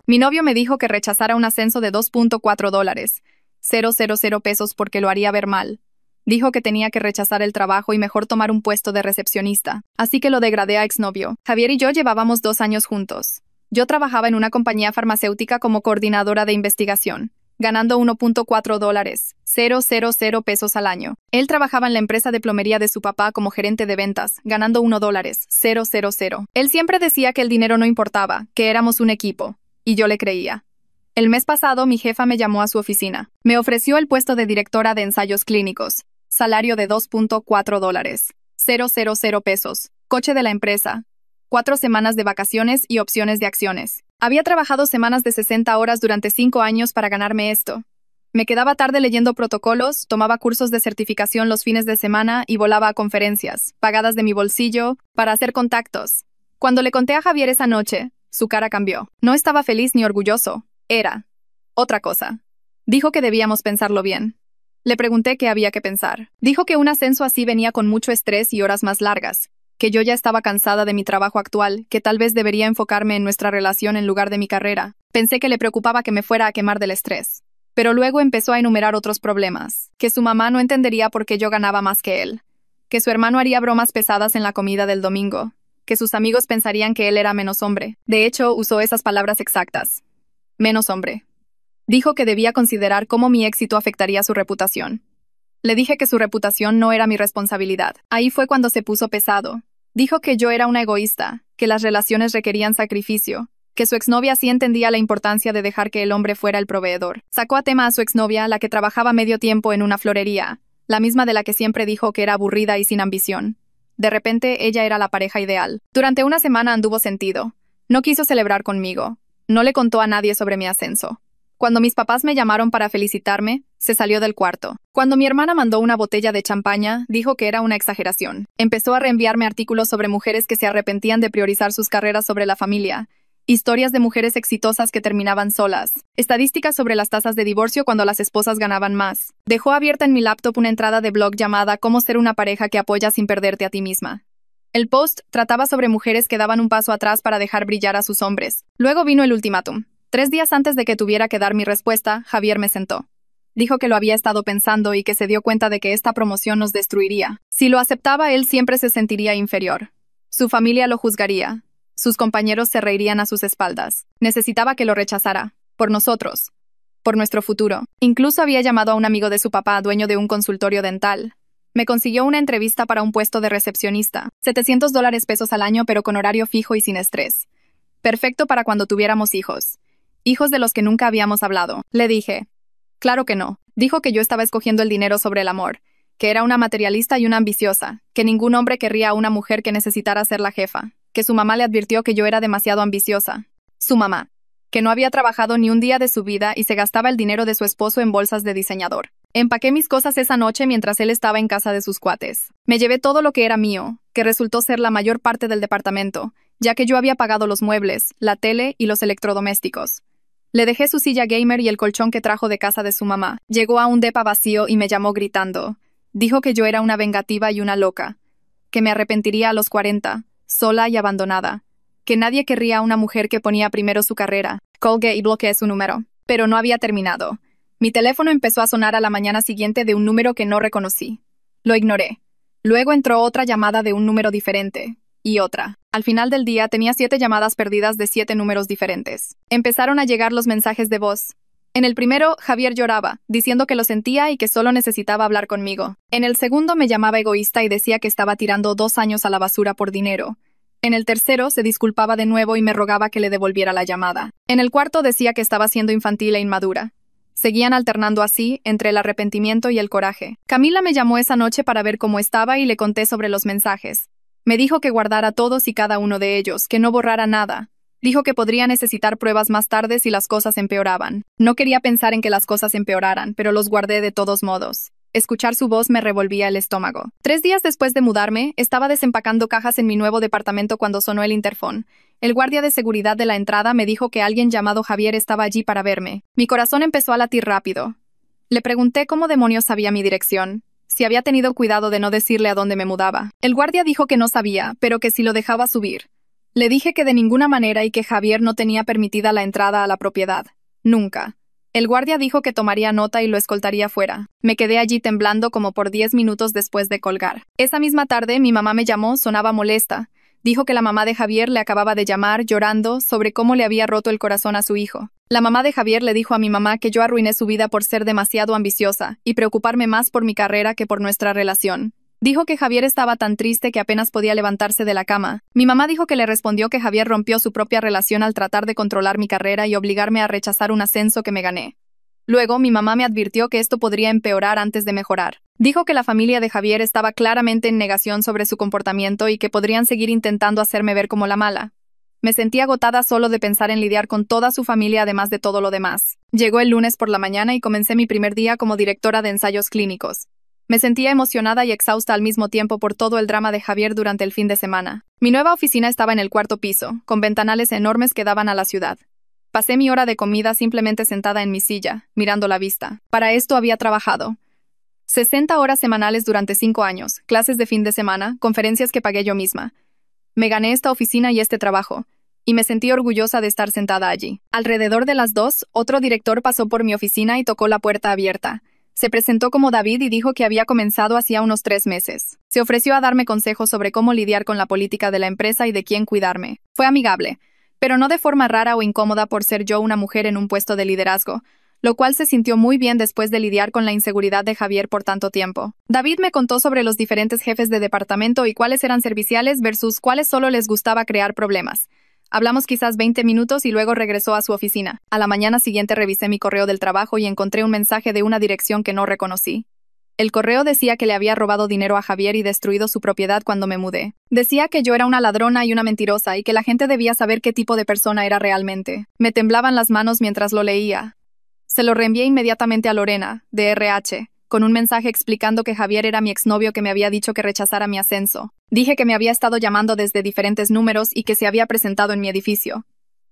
Mi novio me dijo que rechazara un ascenso de $2.4, 000 pesos porque lo haría ver mal. Dijo que tenía que rechazar el trabajo y mejor tomar un puesto de recepcionista. Así que lo degradé a exnovio. Javier y yo llevábamos 2 años juntos. Yo trabajaba en una compañía farmacéutica como coordinadora de investigación, ganando $1.4, 000 pesos al año. Él trabajaba en la empresa de plomería de su papá como gerente de ventas, ganando $1, 000. Él siempre decía que el dinero no importaba, que éramos un equipo. Y yo le creía. El mes pasado mi jefa me llamó a su oficina. Me ofreció el puesto de directora de ensayos clínicos. Salario de $2.4, 000 pesos. Coche de la empresa. 4 semanas de vacaciones y opciones de acciones. Había trabajado semanas de 60 horas durante 5 años para ganarme esto. Me quedaba tarde leyendo protocolos, tomaba cursos de certificación los fines de semana y volaba a conferencias, pagadas de mi bolsillo, para hacer contactos. Cuando le conté a Javier esa noche, su cara cambió. No estaba feliz ni orgulloso. Era otra cosa. Dijo que debíamos pensarlo bien. Le pregunté qué había que pensar. Dijo que un ascenso así venía con mucho estrés y horas más largas, que yo ya estaba cansada de mi trabajo actual, que tal vez debería enfocarme en nuestra relación en lugar de mi carrera. Pensé que le preocupaba que me fuera a quemar del estrés. Pero luego empezó a enumerar otros problemas, que su mamá no entendería por qué yo ganaba más que él, que su hermano haría bromas pesadas en la comida del domingo, que sus amigos pensarían que él era menos hombre. De hecho, usó esas palabras exactas. Menos hombre. Dijo que debía considerar cómo mi éxito afectaría su reputación. Le dije que su reputación no era mi responsabilidad. Ahí fue cuando se puso pesado. Dijo que yo era una egoísta, que las relaciones requerían sacrificio, que su exnovia sí entendía la importancia de dejar que el hombre fuera el proveedor. Sacó a tema a su exnovia, la que trabajaba medio tiempo en una florería, la misma de la que siempre dijo que era aburrida y sin ambición. De repente, ella era la pareja ideal. Durante una semana anduvo sentido. No quiso celebrar conmigo. No le contó a nadie sobre mi ascenso. Cuando mis papás me llamaron para felicitarme, se salió del cuarto. Cuando mi hermana mandó una botella de champaña, dijo que era una exageración. Empezó a reenviarme artículos sobre mujeres que se arrepentían de priorizar sus carreras sobre la familia. Historias de mujeres exitosas que terminaban solas. Estadísticas sobre las tasas de divorcio cuando las esposas ganaban más. Dejó abierta en mi laptop una entrada de blog llamada "Cómo ser una pareja que apoya sin perderte a ti misma". El post trataba sobre mujeres que daban un paso atrás para dejar brillar a sus hombres. Luego vino el ultimátum. 3 días antes de que tuviera que dar mi respuesta, Javier me sentó. Dijo que lo había estado pensando y que se dio cuenta de que esta promoción nos destruiría. Si lo aceptaba, él siempre se sentiría inferior. Su familia lo juzgaría. Sus compañeros se reirían a sus espaldas. Necesitaba que lo rechazara. Por nosotros. Por nuestro futuro. Incluso había llamado a un amigo de su papá, dueño de un consultorio dental. Me consiguió una entrevista para un puesto de recepcionista. $700 pesos al año, pero con horario fijo y sin estrés. Perfecto para cuando tuviéramos hijos. Hijos de los que nunca habíamos hablado. Le dije. Claro que no. Dijo que yo estaba escogiendo el dinero sobre el amor, que era una materialista y una ambiciosa, que ningún hombre querría a una mujer que necesitara ser la jefa, que su mamá le advirtió que yo era demasiado ambiciosa. Su mamá, que no había trabajado ni un día de su vida y se gastaba el dinero de su esposo en bolsas de diseñador. Empaqué mis cosas esa noche mientras él estaba en casa de sus cuates. Me llevé todo lo que era mío, que resultó ser la mayor parte del departamento, ya que yo había pagado los muebles, la tele y los electrodomésticos. Le dejé su silla gamer y el colchón que trajo de casa de su mamá. Llegó a un depa vacío y me llamó gritando. Dijo que yo era una vengativa y una loca, que me arrepentiría a los 40, sola y abandonada, que nadie querría a una mujer que ponía primero su carrera. Colgué y bloqueé su número. Pero no había terminado. Mi teléfono empezó a sonar a la mañana siguiente de un número que no reconocí. Lo ignoré. Luego entró otra llamada de un número diferente. Y otra. Al final del día tenía 7 llamadas perdidas de 7 números diferentes. Empezaron a llegar los mensajes de voz. En el primero, Javier lloraba, diciendo que lo sentía y que solo necesitaba hablar conmigo. En el segundo me llamaba egoísta y decía que estaba tirando 2 años a la basura por dinero. En el tercero se disculpaba de nuevo y me rogaba que le devolviera la llamada. En el cuarto decía que estaba siendo infantil e inmadura. Seguían alternando así, entre el arrepentimiento y el coraje. Camila me llamó esa noche para ver cómo estaba y le conté sobre los mensajes. Me dijo que guardara todos y cada uno de ellos, que no borrara nada. Dijo que podría necesitar pruebas más tarde si las cosas empeoraban. No quería pensar en que las cosas empeoraran, pero los guardé de todos modos. Escuchar su voz me revolvía el estómago. 3 días después de mudarme, estaba desempacando cajas en mi nuevo departamento cuando sonó el interfón. El guardia de seguridad de la entrada me dijo que alguien llamado Javier estaba allí para verme. Mi corazón empezó a latir rápido. Le pregunté cómo demonios sabía mi dirección, si había tenido cuidado de no decirle a dónde me mudaba. El guardia dijo que no sabía, pero que si lo dejaba subir. Le dije que de ninguna manera y que Javier no tenía permitida la entrada a la propiedad. Nunca. El guardia dijo que tomaría nota y lo escoltaría fuera. Me quedé allí temblando como por 10 minutos después de colgar. Esa misma tarde mi mamá me llamó, sonaba molesta. Dijo que la mamá de Javier le acababa de llamar, llorando, sobre cómo le había roto el corazón a su hijo. La mamá de Javier le dijo a mi mamá que yo arruiné su vida por ser demasiado ambiciosa y preocuparme más por mi carrera que por nuestra relación. Dijo que Javier estaba tan triste que apenas podía levantarse de la cama. Mi mamá dijo que le respondió que Javier rompió su propia relación al tratar de controlar mi carrera y obligarme a rechazar un ascenso que me gané. Luego, mi mamá me advirtió que esto podría empeorar antes de mejorar. Dijo que la familia de Javier estaba claramente en negación sobre su comportamiento y que podrían seguir intentando hacerme ver como la mala. Me sentí agotada solo de pensar en lidiar con toda su familia además de todo lo demás. Llegó el lunes por la mañana y comencé mi primer día como directora de ensayos clínicos. Me sentía emocionada y exhausta al mismo tiempo por todo el drama de Javier durante el fin de semana. Mi nueva oficina estaba en el 4º piso, con ventanales enormes que daban a la ciudad. Pasé mi hora de comida simplemente sentada en mi silla, mirando la vista. Para esto había trabajado 60 horas semanales durante 5 años, clases de fin de semana, conferencias que pagué yo misma. Me gané esta oficina y este trabajo, y me sentí orgullosa de estar sentada allí. Alrededor de las 2, otro director pasó por mi oficina y tocó la puerta abierta. Se presentó como David y dijo que había comenzado hacía unos 3 meses. Se ofreció a darme consejos sobre cómo lidiar con la política de la empresa y de quién cuidarme. Fue amigable, pero no de forma rara o incómoda por ser yo una mujer en un puesto de liderazgo, lo cual se sintió muy bien después de lidiar con la inseguridad de Javier por tanto tiempo. David me contó sobre los diferentes jefes de departamento y cuáles eran serviciales versus cuáles solo les gustaba crear problemas. Hablamos quizás 20 minutos y luego regresó a su oficina. A la mañana siguiente revisé mi correo del trabajo y encontré un mensaje de una dirección que no reconocí. El correo decía que le había robado dinero a Javier y destruido su propiedad cuando me mudé. Decía que yo era una ladrona y una mentirosa y que la gente debía saber qué tipo de persona era realmente. Me temblaban las manos mientras lo leía. Se lo reenvié inmediatamente a Lorena, de RH, con un mensaje explicando que Javier era mi exnovio que me había dicho que rechazara mi ascenso. Dije que me había estado llamando desde diferentes números y que se había presentado en mi edificio.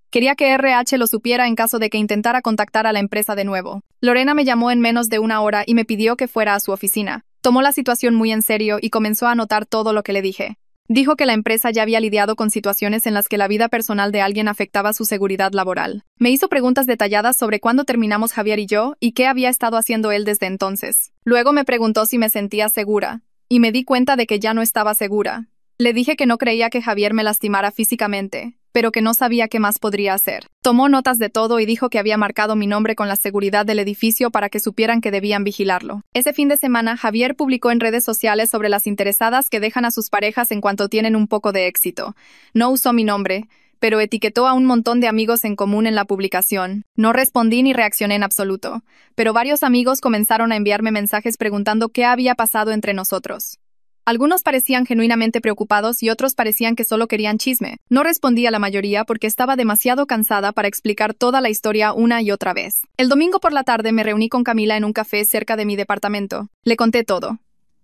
Quería que RH lo supiera en caso de que intentara contactar a la empresa de nuevo. Lorena me llamó en menos de 1 hora y me pidió que fuera a su oficina. Tomó la situación muy en serio y comenzó a anotar todo lo que le dije. Dijo que la empresa ya había lidiado con situaciones en las que la vida personal de alguien afectaba su seguridad laboral. Me hizo preguntas detalladas sobre cuándo terminamos Javier y yo y qué había estado haciendo él desde entonces. Luego me preguntó si me sentía segura, y me di cuenta de que ya no estaba segura. Le dije que no creía que Javier me lastimara físicamente, pero que no sabía qué más podría hacer. Tomó notas de todo y dijo que había marcado mi nombre con la seguridad del edificio para que supieran que debían vigilarlo. Ese fin de semana, Javier publicó en redes sociales sobre las interesadas que dejan a sus parejas en cuanto tienen un poco de éxito. No usó mi nombre, pero etiquetó a un montón de amigos en común en la publicación. No respondí ni reaccioné en absoluto, pero varios amigos comenzaron a enviarme mensajes preguntando qué había pasado entre nosotros. Algunos parecían genuinamente preocupados y otros parecían que solo querían chisme. No respondí a la mayoría porque estaba demasiado cansada para explicar toda la historia una y otra vez. El domingo por la tarde me reuní con Camila en un café cerca de mi departamento. Le conté todo.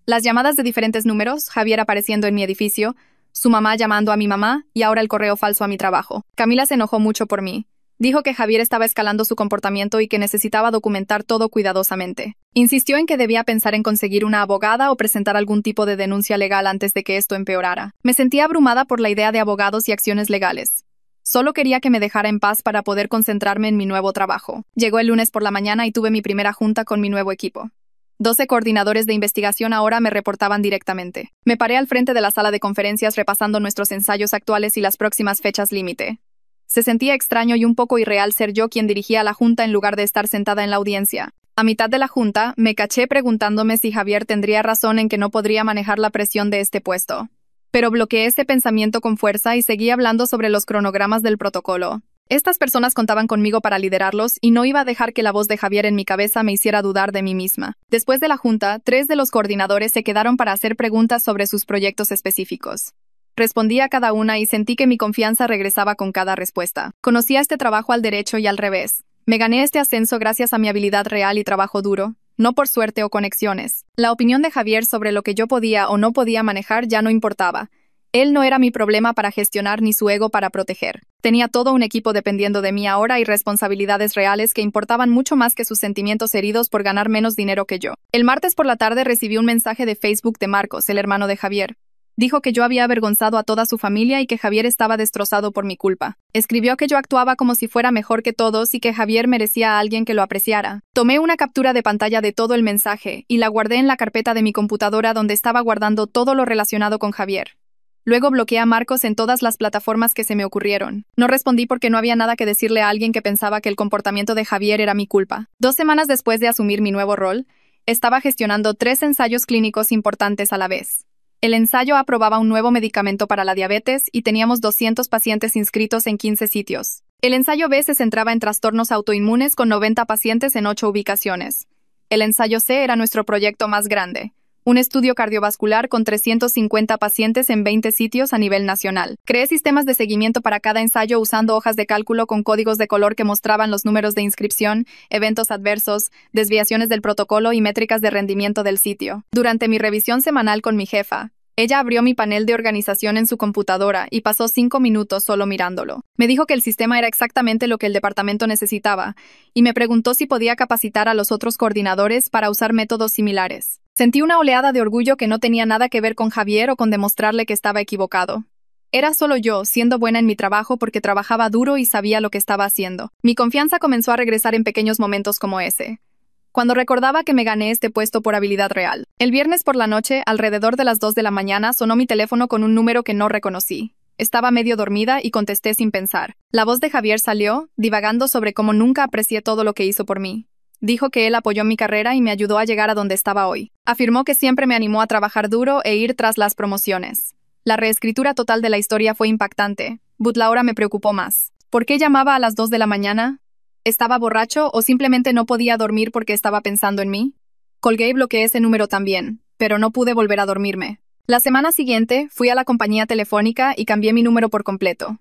Las llamadas de diferentes números, Javier apareciendo en mi edificio, su mamá llamando a mi mamá y ahora el correo falso a mi trabajo. Camila se enojó mucho por mí. Dijo que Javier estaba escalando su comportamiento y que necesitaba documentar todo cuidadosamente. Insistió en que debía pensar en conseguir una abogada o presentar algún tipo de denuncia legal antes de que esto empeorara. Me sentía abrumada por la idea de abogados y acciones legales. Solo quería que me dejara en paz para poder concentrarme en mi nuevo trabajo. Llegó el lunes por la mañana y tuve mi primera junta con mi nuevo equipo. 12 coordinadores de investigación ahora me reportaban directamente. Me paré al frente de la sala de conferencias repasando nuestros ensayos actuales y las próximas fechas límite. Se sentía extraño y un poco irreal ser yo quien dirigía la junta en lugar de estar sentada en la audiencia. A mitad de la junta, me caché preguntándome si Javier tendría razón en que no podría manejar la presión de este puesto. Pero bloqueé ese pensamiento con fuerza y seguí hablando sobre los cronogramas del protocolo. Estas personas contaban conmigo para liderarlos y no iba a dejar que la voz de Javier en mi cabeza me hiciera dudar de mí misma. Después de la junta, 3 de los coordinadores se quedaron para hacer preguntas sobre sus proyectos específicos. Respondí a cada una y sentí que mi confianza regresaba con cada respuesta. Conocía este trabajo al derecho y al revés. Me gané este ascenso gracias a mi habilidad real y trabajo duro, no por suerte o conexiones. La opinión de Javier sobre lo que yo podía o no podía manejar ya no importaba. Él no era mi problema para gestionar ni su ego para proteger. Tenía todo un equipo dependiendo de mí ahora y responsabilidades reales que importaban mucho más que sus sentimientos heridos por ganar menos dinero que yo. El martes por la tarde recibí un mensaje de Facebook de Marcos, el hermano de Javier. Dijo que yo había avergonzado a toda su familia y que Javier estaba destrozado por mi culpa. Escribió que yo actuaba como si fuera mejor que todos y que Javier merecía a alguien que lo apreciara. Tomé una captura de pantalla de todo el mensaje y la guardé en la carpeta de mi computadora donde estaba guardando todo lo relacionado con Javier. Luego bloqueé a Marcos en todas las plataformas que se me ocurrieron. No respondí porque no había nada que decirle a alguien que pensaba que el comportamiento de Javier era mi culpa. 2 semanas después de asumir mi nuevo rol, estaba gestionando 3 ensayos clínicos importantes a la vez. El ensayo aprobaba un nuevo medicamento para la diabetes y teníamos 200 pacientes inscritos en 15 sitios. El ensayo B se centraba en trastornos autoinmunes con 90 pacientes en 8 ubicaciones. El ensayo C era nuestro proyecto más grande. Un estudio cardiovascular con 350 pacientes en 20 sitios a nivel nacional. Creé sistemas de seguimiento para cada ensayo usando hojas de cálculo con códigos de color que mostraban los números de inscripción, eventos adversos, desviaciones del protocolo y métricas de rendimiento del sitio. Durante mi revisión semanal con mi jefa, ella abrió mi panel de organización en su computadora y pasó 5 minutos solo mirándolo. Me dijo que el sistema era exactamente lo que el departamento necesitaba y me preguntó si podía capacitar a los otros coordinadores para usar métodos similares. Sentí una oleada de orgullo que no tenía nada que ver con Javier o con demostrarle que estaba equivocado. Era solo yo, siendo buena en mi trabajo porque trabajaba duro y sabía lo que estaba haciendo. Mi confianza comenzó a regresar en pequeños momentos como ese, cuando recordaba que me gané este puesto por habilidad real. El viernes por la noche, alrededor de las 2 de la mañana, sonó mi teléfono con un número que no reconocí. Estaba medio dormida y contesté sin pensar. La voz de Javier salió, divagando sobre cómo nunca aprecié todo lo que hizo por mí. Dijo que él apoyó mi carrera y me ayudó a llegar a donde estaba hoy. Afirmó que siempre me animó a trabajar duro e ir tras las promociones. La reescritura total de la historia fue impactante, but la hora me preocupó más. ¿Por qué llamaba a las 2 de la mañana? ¿Estaba borracho o simplemente no podía dormir porque estaba pensando en mí? Colgué y bloqueé ese número también, pero no pude volver a dormirme. La semana siguiente, fui a la compañía telefónica y cambié mi número por completo.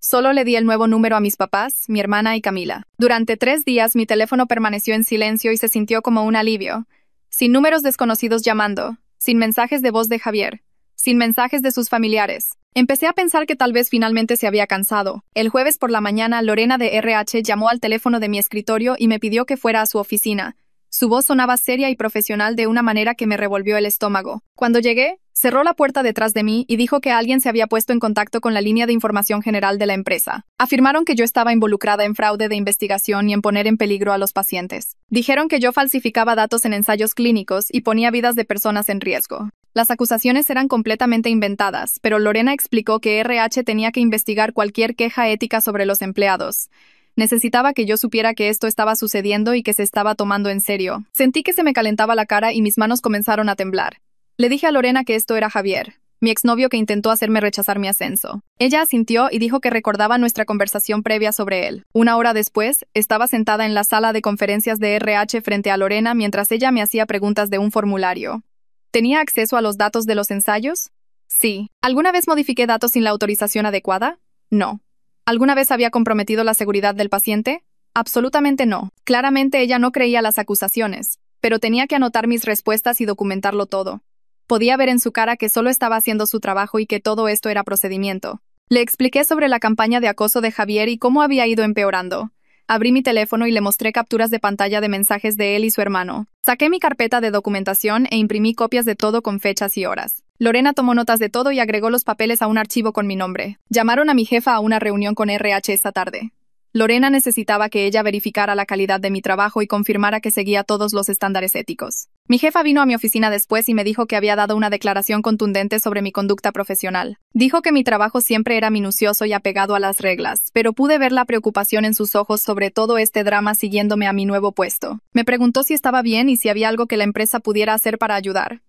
Solo le di el nuevo número a mis papás, mi hermana y Camila. Durante 3 días mi teléfono permaneció en silencio y se sintió como un alivio. Sin números desconocidos llamando, sin mensajes de voz de Javier, sin mensajes de sus familiares. Empecé a pensar que tal vez finalmente se había cansado. El jueves por la mañana, Lorena de RH llamó al teléfono de mi escritorio y me pidió que fuera a su oficina. Su voz sonaba seria y profesional de una manera que me revolvió el estómago. Cuando llegué, cerró la puerta detrás de mí y dijo que alguien se había puesto en contacto con la línea de información general de la empresa. Afirmaron que yo estaba involucrada en fraude de investigación y en poner en peligro a los pacientes. Dijeron que yo falsificaba datos en ensayos clínicos y ponía vidas de personas en riesgo. Las acusaciones eran completamente inventadas, pero Lorena explicó que RH tenía que investigar cualquier queja ética sobre los empleados. Necesitaba que yo supiera que esto estaba sucediendo y que se estaba tomando en serio. Sentí que se me calentaba la cara y mis manos comenzaron a temblar. Le dije a Lorena que esto era Javier, mi exnovio que intentó hacerme rechazar mi ascenso. Ella asintió y dijo que recordaba nuestra conversación previa sobre él. 1 hora después, estaba sentada en la sala de conferencias de RH frente a Lorena mientras ella me hacía preguntas de un formulario. ¿Tenía acceso a los datos de los ensayos? Sí. ¿Alguna vez modifiqué datos sin la autorización adecuada? No. ¿Alguna vez había comprometido la seguridad del paciente? Absolutamente no. Claramente ella no creía las acusaciones, pero tenía que anotar mis respuestas y documentarlo todo. Podía ver en su cara que solo estaba haciendo su trabajo y que todo esto era procedimiento. Le expliqué sobre la campaña de acoso de Javier y cómo había ido empeorando. Abrí mi teléfono y le mostré capturas de pantalla de mensajes de él y su hermano. Saqué mi carpeta de documentación e imprimí copias de todo con fechas y horas. Lorena tomó notas de todo y agregó los papeles a un archivo con mi nombre. Llamaron a mi jefa a una reunión con RH esa tarde. Lorena necesitaba que ella verificara la calidad de mi trabajo y confirmara que seguía todos los estándares éticos. Mi jefa vino a mi oficina después y me dijo que había dado una declaración contundente sobre mi conducta profesional. Dijo que mi trabajo siempre era minucioso y apegado a las reglas, pero pude ver la preocupación en sus ojos sobre todo este drama siguiéndome a mi nuevo puesto. Me preguntó si estaba bien y si había algo que la empresa pudiera hacer para ayudar.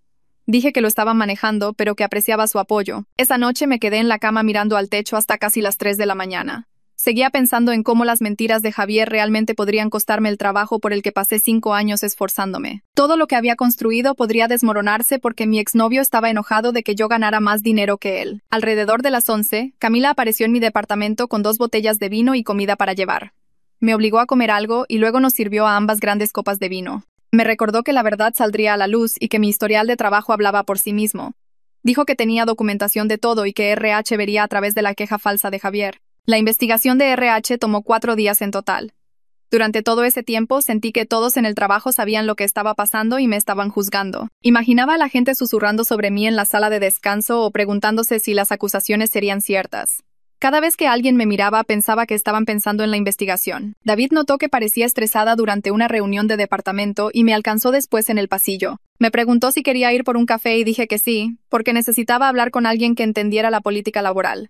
Dije que lo estaban manejando, pero que apreciaba su apoyo. Esa noche me quedé en la cama mirando al techo hasta casi las 3 de la mañana. Seguía pensando en cómo las mentiras de Javier realmente podrían costarme el trabajo por el que pasé 5 años esforzándome. Todo lo que había construido podría desmoronarse porque mi exnovio estaba enojado de que yo ganara más dinero que él. Alrededor de las 11, Camila apareció en mi departamento con 2 botellas de vino y comida para llevar. Me obligó a comer algo y luego nos sirvió a ambas grandes copas de vino. Me recordó que la verdad saldría a la luz y que mi historial de trabajo hablaba por sí mismo. Dijo que tenía documentación de todo y que RH vería a través de la queja falsa de Javier. La investigación de RH tomó 4 días en total. Durante todo ese tiempo sentí que todos en el trabajo sabían lo que estaba pasando y me estaban juzgando. Imaginaba a la gente susurrando sobre mí en la sala de descanso o preguntándose si las acusaciones serían ciertas. Cada vez que alguien me miraba, pensaba que estaban pensando en la investigación. David notó que parecía estresada durante una reunión de departamento y me alcanzó después en el pasillo. Me preguntó si quería ir por un café y dije que sí, porque necesitaba hablar con alguien que entendiera la política laboral.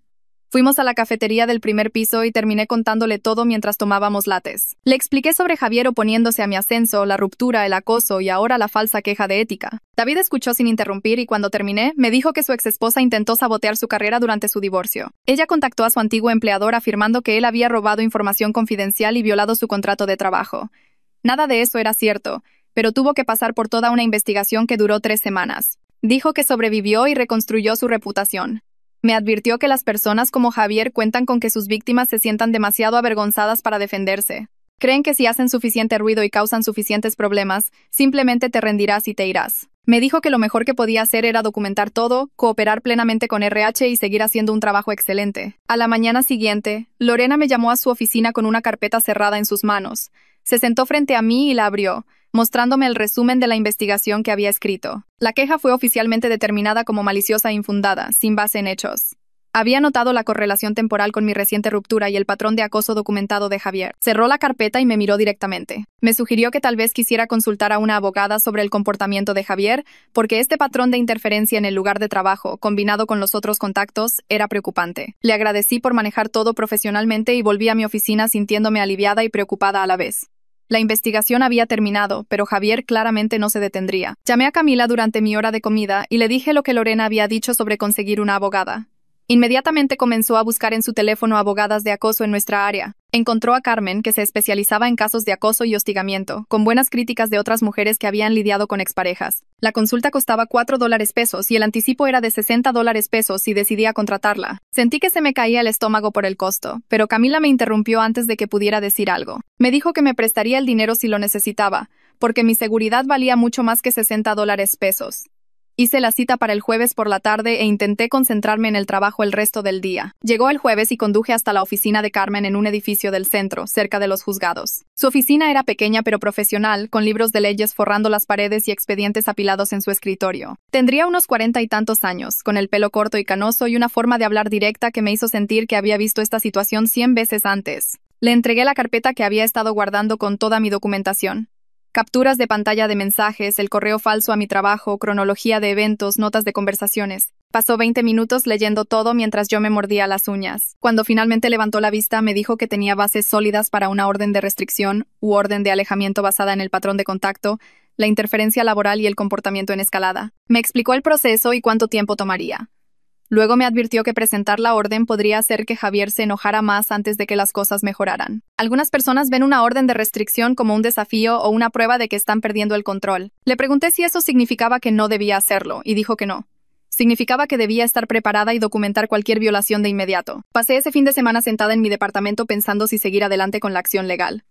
Fuimos a la cafetería del primer piso y terminé contándole todo mientras tomábamos lates. Le expliqué sobre Javier oponiéndose a mi ascenso, la ruptura, el acoso y ahora la falsa queja de ética. David escuchó sin interrumpir y cuando terminé, me dijo que su exesposa intentó sabotear su carrera durante su divorcio. Ella contactó a su antiguo empleador afirmando que él había robado información confidencial y violado su contrato de trabajo. Nada de eso era cierto, pero tuvo que pasar por toda una investigación que duró 3 semanas. Dijo que sobrevivió y reconstruyó su reputación. Me advirtió que las personas como Javier cuentan con que sus víctimas se sientan demasiado avergonzadas para defenderse. Creen que si hacen suficiente ruido y causan suficientes problemas, simplemente te rendirás y te irás. Me dijo que lo mejor que podía hacer era documentar todo, cooperar plenamente con RH y seguir haciendo un trabajo excelente. A la mañana siguiente, Lorena me llamó a su oficina con una carpeta cerrada en sus manos. Se sentó frente a mí y la abrió, mostrándome el resumen de la investigación que había escrito. La queja fue oficialmente determinada como maliciosa e infundada, sin base en hechos. Había notado la correlación temporal con mi reciente ruptura y el patrón de acoso documentado de Javier. Cerró la carpeta y me miró directamente. Me sugirió que tal vez quisiera consultar a una abogada sobre el comportamiento de Javier, porque este patrón de interferencia en el lugar de trabajo, combinado con los otros contactos, era preocupante. Le agradecí por manejar todo profesionalmente y volví a mi oficina sintiéndome aliviada y preocupada a la vez. La investigación había terminado, pero Javier claramente no se detendría. Llamé a Camila durante mi hora de comida y le dije lo que Lorena había dicho sobre conseguir una abogada. Inmediatamente comenzó a buscar en su teléfono abogadas de acoso en nuestra área. Encontró a Carmen, que se especializaba en casos de acoso y hostigamiento, con buenas críticas de otras mujeres que habían lidiado con exparejas. La consulta costaba $4 y el anticipo era de $60 si decidía contratarla. Sentí que se me caía el estómago por el costo, pero Camila me interrumpió antes de que pudiera decir algo. Me dijo que me prestaría el dinero si lo necesitaba, porque mi seguridad valía mucho más que $60. Hice la cita para el jueves por la tarde e intenté concentrarme en el trabajo el resto del día. Llegó el jueves y conduje hasta la oficina de Carmen en un edificio del centro, cerca de los juzgados. Su oficina era pequeña pero profesional, con libros de leyes forrando las paredes y expedientes apilados en su escritorio. Tendría unos 40 y tantos años, con el pelo corto y canoso y una forma de hablar directa que me hizo sentir que había visto esta situación 100 veces antes. Le entregué la carpeta que había estado guardando con toda mi documentación. Capturas de pantalla de mensajes, el correo falso a mi trabajo, cronología de eventos, notas de conversaciones. Pasó 20 minutos leyendo todo mientras yo me mordía las uñas. Cuando finalmente levantó la vista, me dijo que tenía bases sólidas para una orden de restricción u orden de alejamiento basada en el patrón de contacto, la interferencia laboral y el comportamiento en escalada. Me explicó el proceso y cuánto tiempo tomaría. Luego me advirtió que presentar la orden podría hacer que Javier se enojara más antes de que las cosas mejoraran. Algunas personas ven una orden de restricción como un desafío o una prueba de que están perdiendo el control. Le pregunté si eso significaba que no debía hacerlo, y dijo que no. Significaba que debía estar preparada y documentar cualquier violación de inmediato. Pasé ese fin de semana sentada en mi departamento pensando si seguir adelante con la acción legal.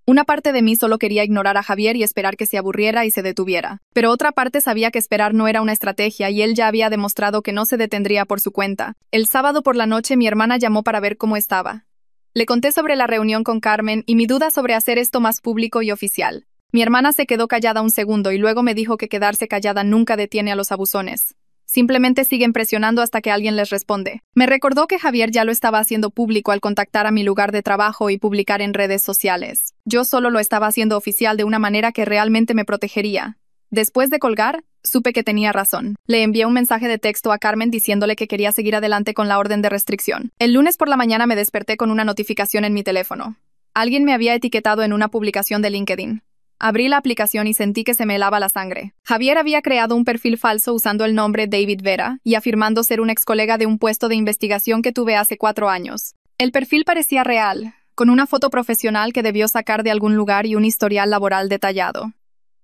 Una parte de mí solo quería ignorar a Javier y esperar que se aburriera y se detuviera. Pero otra parte sabía que esperar no era una estrategia y él ya había demostrado que no se detendría por su cuenta. El sábado por la noche mi hermana llamó para ver cómo estaba. Le conté sobre la reunión con Carmen y mi duda sobre hacer esto más público y oficial. Mi hermana se quedó callada un segundo y luego me dijo que quedarse callada nunca detiene a los abusones. Simplemente siguen presionando hasta que alguien les responde. Me recordó que Javier ya lo estaba haciendo público al contactar a mi lugar de trabajo y publicar en redes sociales. Yo solo lo estaba haciendo oficial de una manera que realmente me protegería. Después de colgar, supe que tenía razón. Le envié un mensaje de texto a Carmen diciéndole que quería seguir adelante con la orden de restricción. El lunes por la mañana me desperté con una notificación en mi teléfono. Alguien me había etiquetado en una publicación de LinkedIn. Abrí la aplicación y sentí que se me helaba la sangre. Javier había creado un perfil falso usando el nombre David Vera y afirmando ser un ex colega de un puesto de investigación que tuve hace 4 años. El perfil parecía real, con una foto profesional que debió sacar de algún lugar y un historial laboral detallado.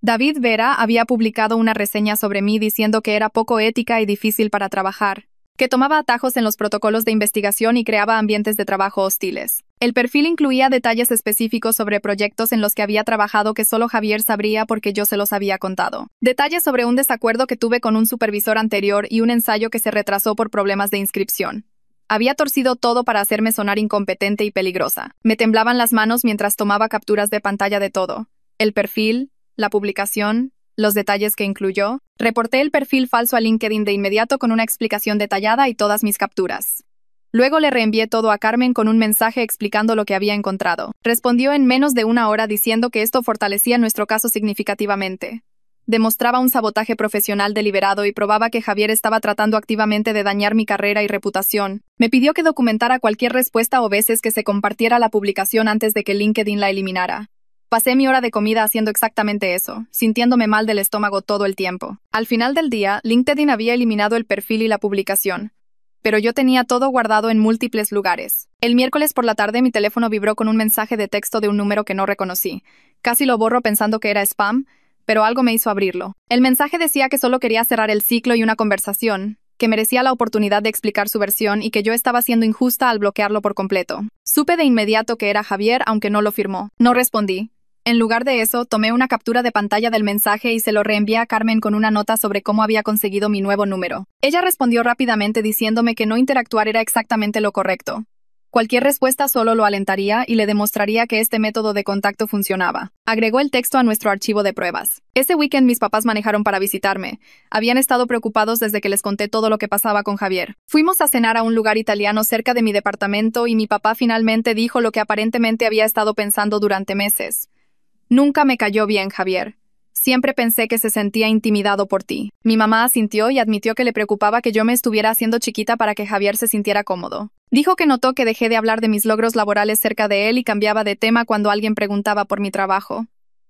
David Vera había publicado una reseña sobre mí diciendo que era poco ética y difícil para trabajar, que tomaba atajos en los protocolos de investigación y creaba ambientes de trabajo hostiles. El perfil incluía detalles específicos sobre proyectos en los que había trabajado que solo Javier sabría porque yo se los había contado. Detalles sobre un desacuerdo que tuve con un supervisor anterior y un ensayo que se retrasó por problemas de inscripción. Había torcido todo para hacerme sonar incompetente y peligrosa. Me temblaban las manos mientras tomaba capturas de pantalla de todo. El perfil, la publicación, los detalles que incluyó. Reporté el perfil falso a LinkedIn de inmediato con una explicación detallada y todas mis capturas. Luego le reenvié todo a Carmen con un mensaje explicando lo que había encontrado. Respondió en menos de una hora diciendo que esto fortalecía nuestro caso significativamente. Demostraba un sabotaje profesional deliberado y probaba que Javier estaba tratando activamente de dañar mi carrera y reputación. Me pidió que documentara cualquier respuesta o veces que se compartiera la publicación antes de que LinkedIn la eliminara. Pasé mi hora de comida haciendo exactamente eso, sintiéndome mal del estómago todo el tiempo. Al final del día, LinkedIn había eliminado el perfil y la publicación, pero yo tenía todo guardado en múltiples lugares. El miércoles por la tarde mi teléfono vibró con un mensaje de texto de un número que no reconocí. Casi lo borro pensando que era spam, pero algo me hizo abrirlo. El mensaje decía que solo quería cerrar el ciclo y una conversación, que merecía la oportunidad de explicar su versión y que yo estaba siendo injusta al bloquearlo por completo. Supe de inmediato que era Javier, aunque no lo firmó. No respondí. En lugar de eso, tomé una captura de pantalla del mensaje y se lo reenvié a Carmen con una nota sobre cómo había conseguido mi nuevo número. Ella respondió rápidamente diciéndome que no interactuar era exactamente lo correcto. Cualquier respuesta solo lo alentaría y le demostraría que este método de contacto funcionaba. Agregó el texto a nuestro archivo de pruebas. Ese weekend mis papás manejaron para visitarme. Habían estado preocupados desde que les conté todo lo que pasaba con Javier. Fuimos a cenar a un lugar italiano cerca de mi departamento y mi papá finalmente dijo lo que aparentemente había estado pensando durante meses. Nunca me cayó bien, Javier. Siempre pensé que se sentía intimidado por ti. Mi mamá asintió y admitió que le preocupaba que yo me estuviera haciendo chiquita para que Javier se sintiera cómodo. Dijo que notó que dejé de hablar de mis logros laborales cerca de él y cambiaba de tema cuando alguien preguntaba por mi trabajo.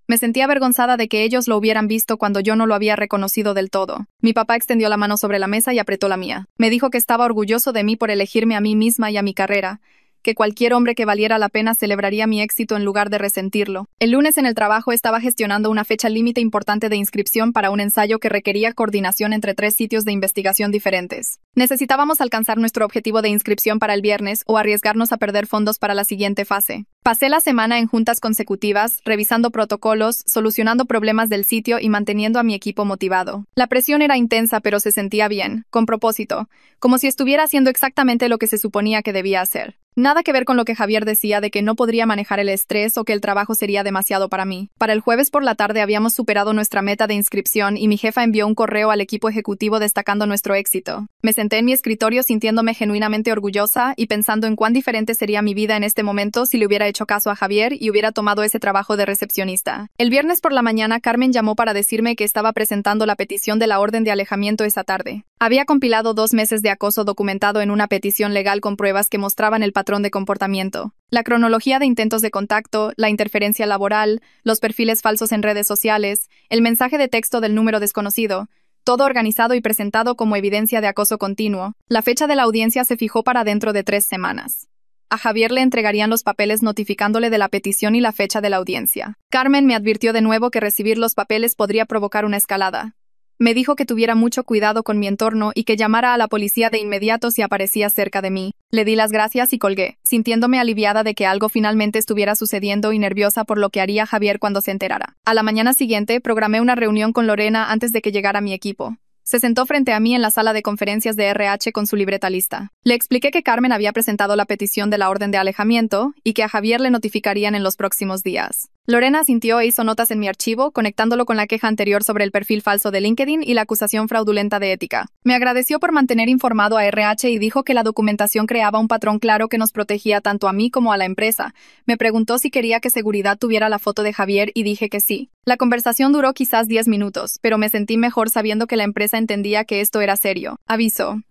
Me sentía avergonzada de que ellos lo hubieran visto cuando yo no lo había reconocido del todo. Mi papá extendió la mano sobre la mesa y apretó la mía. Me dijo que estaba orgulloso de mí por elegirme a mí misma y a mi carrera, que cualquier hombre que valiera la pena celebraría mi éxito en lugar de resentirlo. El lunes en el trabajo estaba gestionando una fecha límite importante de inscripción para un ensayo que requería coordinación entre 3 sitios de investigación diferentes. Necesitábamos alcanzar nuestro objetivo de inscripción para el viernes o arriesgarnos a perder fondos para la siguiente fase. Pasé la semana en juntas consecutivas, revisando protocolos, solucionando problemas del sitio y manteniendo a mi equipo motivado. La presión era intensa, pero se sentía bien, con propósito, como si estuviera haciendo exactamente lo que se suponía que debía hacer. Nada que ver con lo que Javier decía de que no podría manejar el estrés o que el trabajo sería demasiado para mí. Para el jueves por la tarde habíamos superado nuestra meta de inscripción y mi jefa envió un correo al equipo ejecutivo destacando nuestro éxito. Me senté en mi escritorio sintiéndome genuinamente orgullosa y pensando en cuán diferente sería mi vida en este momento si le hubiera hecho caso a Javier y hubiera tomado ese trabajo de recepcionista. El viernes por la mañana Carmen llamó para decirme que estaba presentando la petición de la orden de alejamiento esa tarde. Había compilado 2 meses de acoso documentado en una petición legal con pruebas que mostraban el patrón de comportamiento, la cronología de intentos de contacto, la interferencia laboral, los perfiles falsos en redes sociales, el mensaje de texto del número desconocido, todo organizado y presentado como evidencia de acoso continuo. La fecha de la audiencia se fijó para dentro de 3 semanas. A Javier le entregarían los papeles notificándole de la petición y la fecha de la audiencia. Carmen me advirtió de nuevo que recibir los papeles podría provocar una escalada. Me dijo que tuviera mucho cuidado con mi entorno y que llamara a la policía de inmediato si aparecía cerca de mí. Le di las gracias y colgué, sintiéndome aliviada de que algo finalmente estuviera sucediendo y nerviosa por lo que haría Javier cuando se enterara. A la mañana siguiente, programé una reunión con Lorena antes de que llegara mi equipo. Se sentó frente a mí en la sala de conferencias de RH con su libreta lista. Le expliqué que Carmen había presentado la petición de la orden de alejamiento y que a Javier le notificarían en los próximos días. Lorena asintió e hizo notas en mi archivo, conectándolo con la queja anterior sobre el perfil falso de LinkedIn y la acusación fraudulenta de ética. Me agradeció por mantener informado a RH y dijo que la documentación creaba un patrón claro que nos protegía tanto a mí como a la empresa. Me preguntó si quería que seguridad tuviera la foto de Javier y dije que sí. La conversación duró quizás 10 minutos, pero me sentí mejor sabiendo que la empresa entendía que esto era serio. Aviso.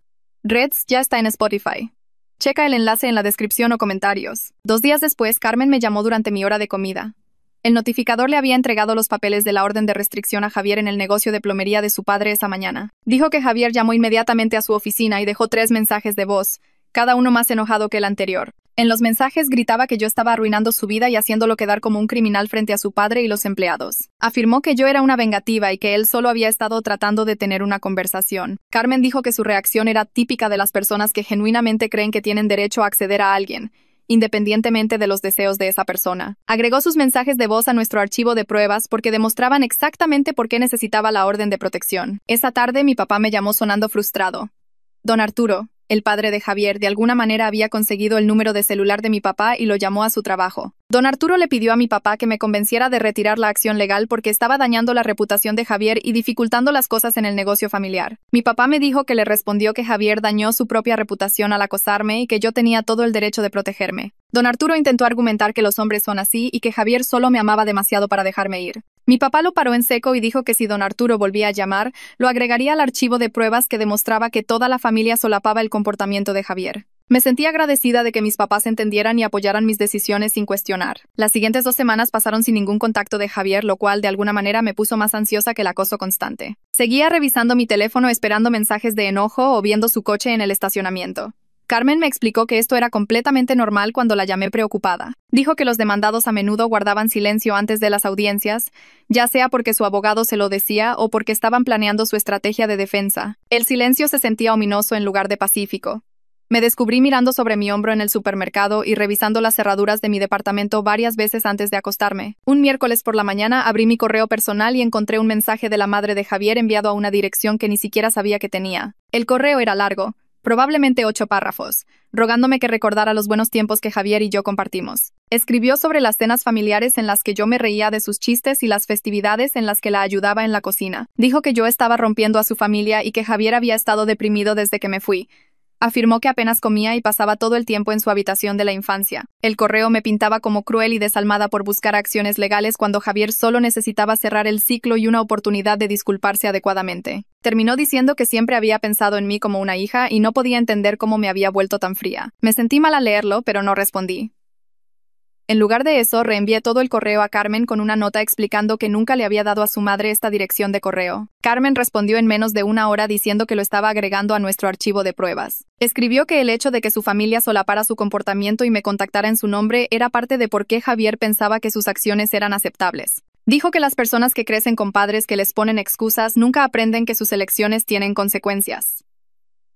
Reds ya está en Spotify. Checa el enlace en la descripción o comentarios. 2 días después, Carmen me llamó durante mi hora de comida. El notificador le había entregado los papeles de la orden de restricción a Javier en el negocio de plomería de su padre esa mañana. Dijo que Javier llamó inmediatamente a su oficina y dejó 3 mensajes de voz, cada uno más enojado que el anterior. En los mensajes gritaba que yo estaba arruinando su vida y haciéndolo quedar como un criminal frente a su padre y los empleados. Afirmó que yo era una vengativa y que él solo había estado tratando de tener una conversación. Carmen dijo que su reacción era típica de las personas que genuinamente creen que tienen derecho a acceder a alguien, independientemente de los deseos de esa persona. Agregó sus mensajes de voz a nuestro archivo de pruebas porque demostraban exactamente por qué necesitaba la orden de protección. Esa tarde mi papá me llamó sonando frustrado. Don Arturo, el padre de Javier, de alguna manera había conseguido el número de celular de mi papá y lo llamó a su trabajo. Don Arturo le pidió a mi papá que me convenciera de retirar la acción legal porque estaba dañando la reputación de Javier y dificultando las cosas en el negocio familiar. Mi papá me dijo que le respondió que Javier dañó su propia reputación al acosarme y que yo tenía todo el derecho de protegerme. Don Arturo intentó argumentar que los hombres son así y que Javier solo me amaba demasiado para dejarme ir. Mi papá lo paró en seco y dijo que si don Arturo volvía a llamar, lo agregaría al archivo de pruebas que demostraba que toda la familia solapaba el comportamiento de Javier. Me sentí agradecida de que mis papás entendieran y apoyaran mis decisiones sin cuestionar. Las siguientes 2 semanas pasaron sin ningún contacto de Javier, lo cual de alguna manera me puso más ansiosa que el acoso constante. Seguía revisando mi teléfono esperando mensajes de enojo o viendo su coche en el estacionamiento. Carmen me explicó que esto era completamente normal cuando la llamé preocupada. Dijo que los demandados a menudo guardaban silencio antes de las audiencias, ya sea porque su abogado se lo decía o porque estaban planeando su estrategia de defensa. El silencio se sentía ominoso en lugar de pacífico. Me descubrí mirando sobre mi hombro en el supermercado y revisando las cerraduras de mi departamento varias veces antes de acostarme. Un miércoles por la mañana abrí mi correo personal y encontré un mensaje de la madre de Javier enviado a una dirección que ni siquiera sabía que tenía. El correo era largo, probablemente 8 párrafos, rogándome que recordara los buenos tiempos que Javier y yo compartimos. Escribió sobre las cenas familiares en las que yo me reía de sus chistes y las festividades en las que la ayudaba en la cocina. Dijo que yo estaba rompiendo a su familia y que Javier había estado deprimido desde que me fui. Afirmó que apenas comía y pasaba todo el tiempo en su habitación de la infancia. El correo me pintaba como cruel y desalmada por buscar acciones legales cuando Javier solo necesitaba cerrar el ciclo y una oportunidad de disculparse adecuadamente. Terminó diciendo que siempre había pensado en mí como una hija y no podía entender cómo me había vuelto tan fría. Me sentí mal al leerlo, pero no respondí. En lugar de eso, reenvié todo el correo a Carmen con una nota explicando que nunca le había dado a su madre esta dirección de correo. Carmen respondió en menos de 1 hora diciendo que lo estaba agregando a nuestro archivo de pruebas. Escribió que el hecho de que su familia solapara su comportamiento y me contactara en su nombre era parte de por qué Javier pensaba que sus acciones eran aceptables. Dijo que las personas que crecen con padres que les ponen excusas nunca aprenden que sus elecciones tienen consecuencias.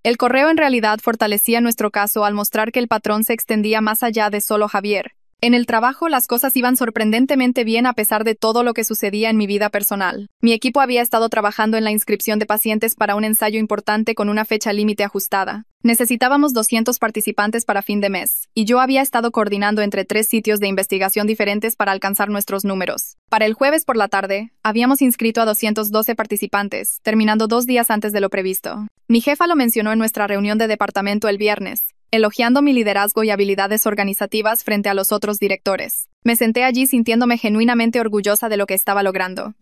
El correo en realidad fortalecía nuestro caso al mostrar que el patrón se extendía más allá de solo Javier. En el trabajo, las cosas iban sorprendentemente bien a pesar de todo lo que sucedía en mi vida personal. Mi equipo había estado trabajando en la inscripción de pacientes para un ensayo importante con una fecha límite ajustada. Necesitábamos 200 participantes para fin de mes, y yo había estado coordinando entre 3 sitios de investigación diferentes para alcanzar nuestros números. Para el jueves por la tarde, habíamos inscrito a 212 participantes, terminando 2 días antes de lo previsto. Mi jefa lo mencionó en nuestra reunión de departamento el viernes, elogiando mi liderazgo y habilidades organizativas frente a los otros directores. Me senté allí sintiéndome genuinamente orgullosa de lo que estaba logrando.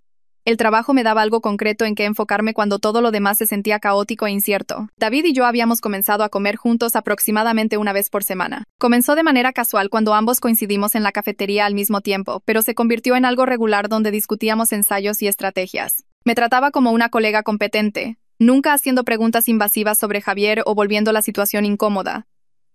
El trabajo me daba algo concreto en que enfocarme cuando todo lo demás se sentía caótico e incierto. David y yo habíamos comenzado a comer juntos aproximadamente 1 vez por semana. Comenzó de manera casual cuando ambos coincidimos en la cafetería al mismo tiempo, pero se convirtió en algo regular donde discutíamos ensayos y estrategias. Me trataba como una colega competente, nunca haciendo preguntas invasivas sobre Javier o volviendo la situación incómoda.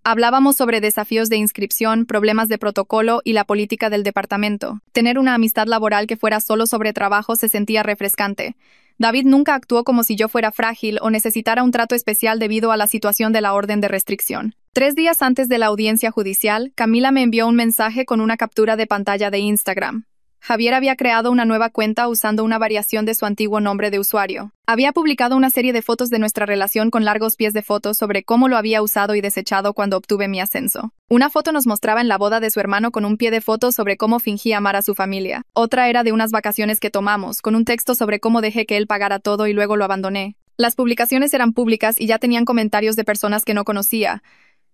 Hablábamos sobre desafíos de inscripción, problemas de protocolo y la política del departamento. Tener una amistad laboral que fuera solo sobre trabajo se sentía refrescante. David nunca actuó como si yo fuera frágil o necesitara un trato especial debido a la situación de la orden de restricción. 3 días antes de la audiencia judicial, Camila me envió un mensaje con una captura de pantalla de Instagram. Javier había creado una nueva cuenta usando una variación de su antiguo nombre de usuario. Había publicado una serie de fotos de nuestra relación con largos pies de fotos sobre cómo lo había usado y desechado cuando obtuve mi ascenso. Una foto nos mostraba en la boda de su hermano con un pie de foto sobre cómo fingía amar a su familia. Otra era de unas vacaciones que tomamos, con un texto sobre cómo dejé que él pagara todo y luego lo abandoné. Las publicaciones eran públicas y ya tenían comentarios de personas que no conocía.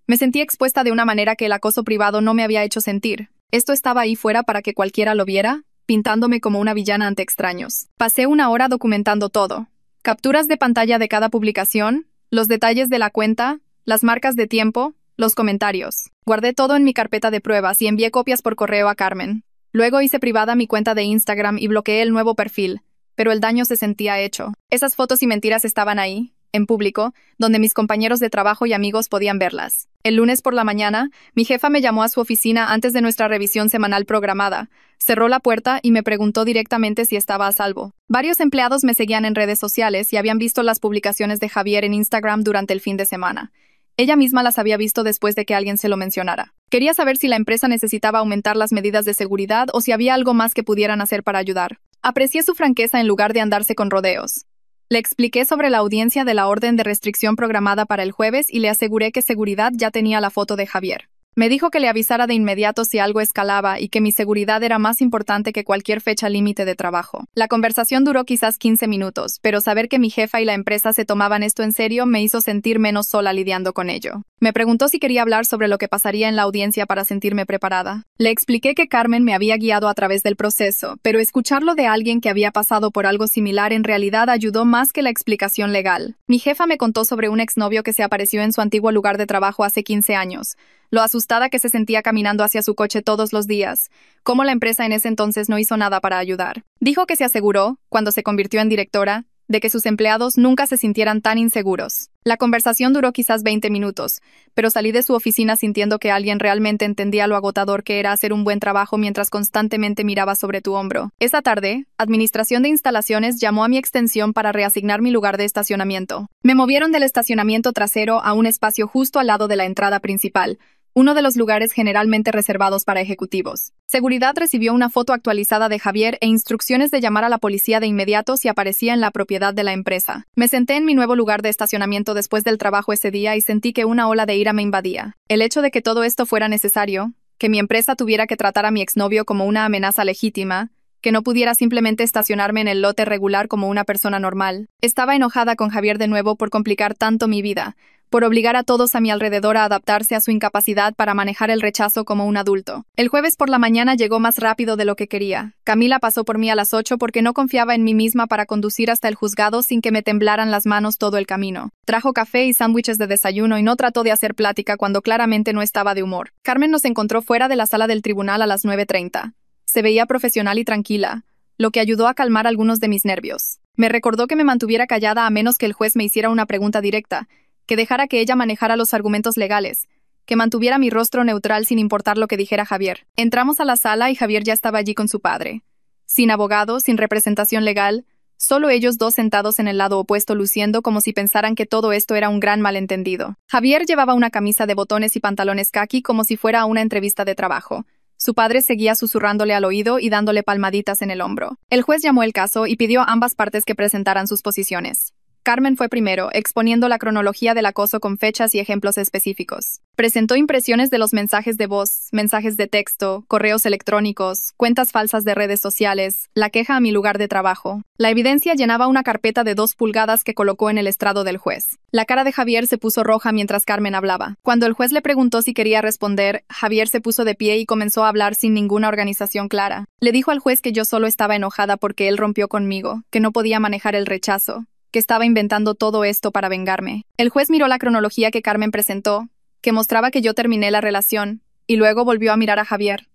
Me sentí expuesta de una manera que el acoso privado no me había hecho sentir. ¿Esto estaba ahí fuera para que cualquiera lo viera? Pintándome como una villana ante extraños. Pasé 1 hora documentando todo. Capturas de pantalla de cada publicación, los detalles de la cuenta, las marcas de tiempo, los comentarios. Guardé todo en mi carpeta de pruebas y envié copias por correo a Carmen. Luego hice privada mi cuenta de Instagram y bloqueé el nuevo perfil, pero el daño se sentía hecho. Esas fotos y mentiras estaban ahí, en público, donde mis compañeros de trabajo y amigos podían verlas. El lunes por la mañana, mi jefa me llamó a su oficina antes de nuestra revisión semanal programada. Cerró la puerta y me preguntó directamente si estaba a salvo. Varios empleados me seguían en redes sociales y habían visto las publicaciones de Javier en Instagram durante el fin de semana. Ella misma las había visto después de que alguien se lo mencionara. Quería saber si la empresa necesitaba aumentar las medidas de seguridad o si había algo más que pudieran hacer para ayudar. Aprecié su franqueza en lugar de andarse con rodeos. Le expliqué sobre la audiencia de la orden de restricción programada para el jueves y le aseguré que seguridad ya tenía la foto de Javier. Me dijo que le avisara de inmediato si algo escalaba y que mi seguridad era más importante que cualquier fecha límite de trabajo. La conversación duró quizás 15 minutos, pero saber que mi jefa y la empresa se tomaban esto en serio me hizo sentir menos sola lidiando con ello. Me preguntó si quería hablar sobre lo que pasaría en la audiencia para sentirme preparada. Le expliqué que Carmen me había guiado a través del proceso, pero escucharlo de alguien que había pasado por algo similar en realidad ayudó más que la explicación legal. Mi jefa me contó sobre un exnovio que se apareció en su antiguo lugar de trabajo hace 15 años. Lo asustada que se sentía caminando hacia su coche todos los días, cómo la empresa en ese entonces no hizo nada para ayudar. Dijo que se aseguró, cuando se convirtió en directora, de que sus empleados nunca se sintieran tan inseguros. La conversación duró quizás 20 minutos, pero salí de su oficina sintiendo que alguien realmente entendía lo agotador que era hacer un buen trabajo mientras constantemente miraba sobre tu hombro. Esa tarde, Administración de Instalaciones llamó a mi extensión para reasignar mi lugar de estacionamiento. Me movieron del estacionamiento trasero a un espacio justo al lado de la entrada principal, uno de los lugares generalmente reservados para ejecutivos. Seguridad recibió una foto actualizada de Javier e instrucciones de llamar a la policía de inmediato si aparecía en la propiedad de la empresa. Me senté en mi nuevo lugar de estacionamiento después del trabajo ese día y sentí que una ola de ira me invadía. El hecho de que todo esto fuera necesario, que mi empresa tuviera que tratar a mi exnovio como una amenaza legítima, que no pudiera simplemente estacionarme en el lote regular como una persona normal. Estaba enojada con Javier de nuevo por complicar tanto mi vida, por obligar a todos a mi alrededor a adaptarse a su incapacidad para manejar el rechazo como un adulto. El jueves por la mañana llegó más rápido de lo que quería. Camila pasó por mí a las 8 porque no confiaba en mí misma para conducir hasta el juzgado sin que me temblaran las manos todo el camino. Trajo café y sándwiches de desayuno y no trató de hacer plática cuando claramente no estaba de humor. Carmen nos encontró fuera de la sala del tribunal a las 9:30. Se veía profesional y tranquila, lo que ayudó a calmar algunos de mis nervios. Me recordó que me mantuviera callada a menos que el juez me hiciera una pregunta directa, que dejara que ella manejara los argumentos legales, que mantuviera mi rostro neutral sin importar lo que dijera Javier. Entramos a la sala y Javier ya estaba allí con su padre. Sin abogado, sin representación legal, solo ellos dos sentados en el lado opuesto luciendo como si pensaran que todo esto era un gran malentendido. Javier llevaba una camisa de botones y pantalones caqui como si fuera una entrevista de trabajo. Su padre seguía susurrándole al oído y dándole palmaditas en el hombro. El juez llamó el caso y pidió a ambas partes que presentaran sus posiciones. Carmen fue primero, exponiendo la cronología del acoso con fechas y ejemplos específicos. Presentó impresiones de los mensajes de voz, mensajes de texto, correos electrónicos, cuentas falsas de redes sociales, la queja a mi lugar de trabajo. La evidencia llenaba una carpeta de 2 pulgadas que colocó en el estrado del juez. La cara de Javier se puso roja mientras Carmen hablaba. Cuando el juez le preguntó si quería responder, Javier se puso de pie y comenzó a hablar sin ninguna organización clara. Le dijo al juez que yo solo estaba enojada porque él rompió conmigo, que no podía manejar el rechazo, que estaba inventando todo esto para vengarme. El juez miró la cronología que Carmen presentó, que mostraba que yo terminé la relación, y luego volvió a mirar a Javier.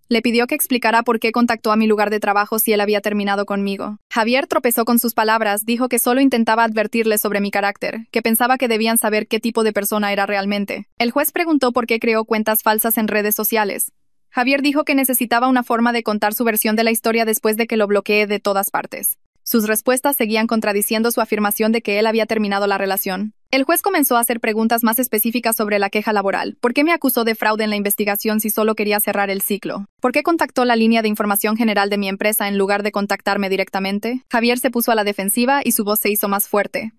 Le pidió que explicara por qué contactó a mi lugar de trabajo si él había terminado conmigo. Javier tropezó con sus palabras, dijo que solo intentaba advertirles sobre mi carácter, que pensaba que debían saber qué tipo de persona era realmente. El juez preguntó por qué creó cuentas falsas en redes sociales. Javier dijo que necesitaba una forma de contar su versión de la historia después de que lo bloqueé de todas partes. Sus respuestas seguían contradiciendo su afirmación de que él había terminado la relación. El juez comenzó a hacer preguntas más específicas sobre la queja laboral. ¿Por qué me acusó de fraude en la investigación si solo quería cerrar el ciclo? ¿Por qué contactó la línea de información general de mi empresa en lugar de contactarme directamente? Javier se puso a la defensiva y su voz se hizo más fuerte.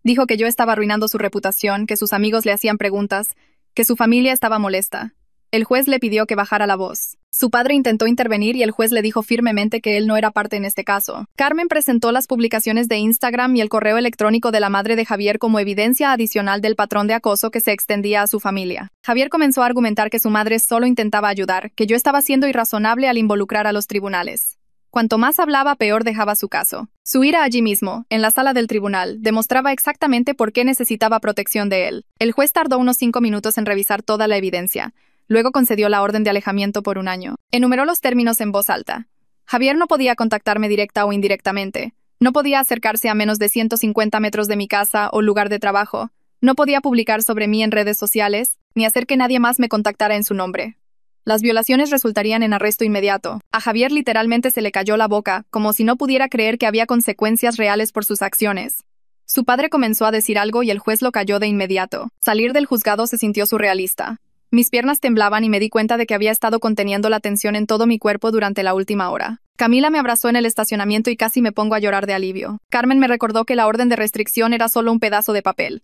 Dijo que yo estaba arruinando su reputación, que sus amigos le hacían preguntas, que su familia estaba molesta. El juez le pidió que bajara la voz. Su padre intentó intervenir y el juez le dijo firmemente que él no era parte en este caso. Carmen presentó las publicaciones de Instagram y el correo electrónico de la madre de Javier como evidencia adicional del patrón de acoso que se extendía a su familia. Javier comenzó a argumentar que su madre solo intentaba ayudar, que yo estaba siendo irrazonable al involucrar a los tribunales. Cuanto más hablaba, peor dejaba su caso. Su ira allí mismo, en la sala del tribunal, demostraba exactamente por qué necesitaba protección de él. El juez tardó unos 5 minutos en revisar toda la evidencia. Luego concedió la orden de alejamiento por 1 año. Enumeró los términos en voz alta. Javier no podía contactarme directa o indirectamente. No podía acercarse a menos de 150 metros de mi casa o lugar de trabajo. No podía publicar sobre mí en redes sociales, ni hacer que nadie más me contactara en su nombre. Las violaciones resultarían en arresto inmediato. A Javier literalmente se le cayó la boca, como si no pudiera creer que había consecuencias reales por sus acciones. Su padre comenzó a decir algo y el juez lo calló de inmediato. Salir del juzgado se sintió surrealista. Mis piernas temblaban y me di cuenta de que había estado conteniendo la tensión en todo mi cuerpo durante la última hora. Camila me abrazó en el estacionamiento y casi me pongo a llorar de alivio. Carmen me recordó que la orden de restricción era solo un pedazo de papel.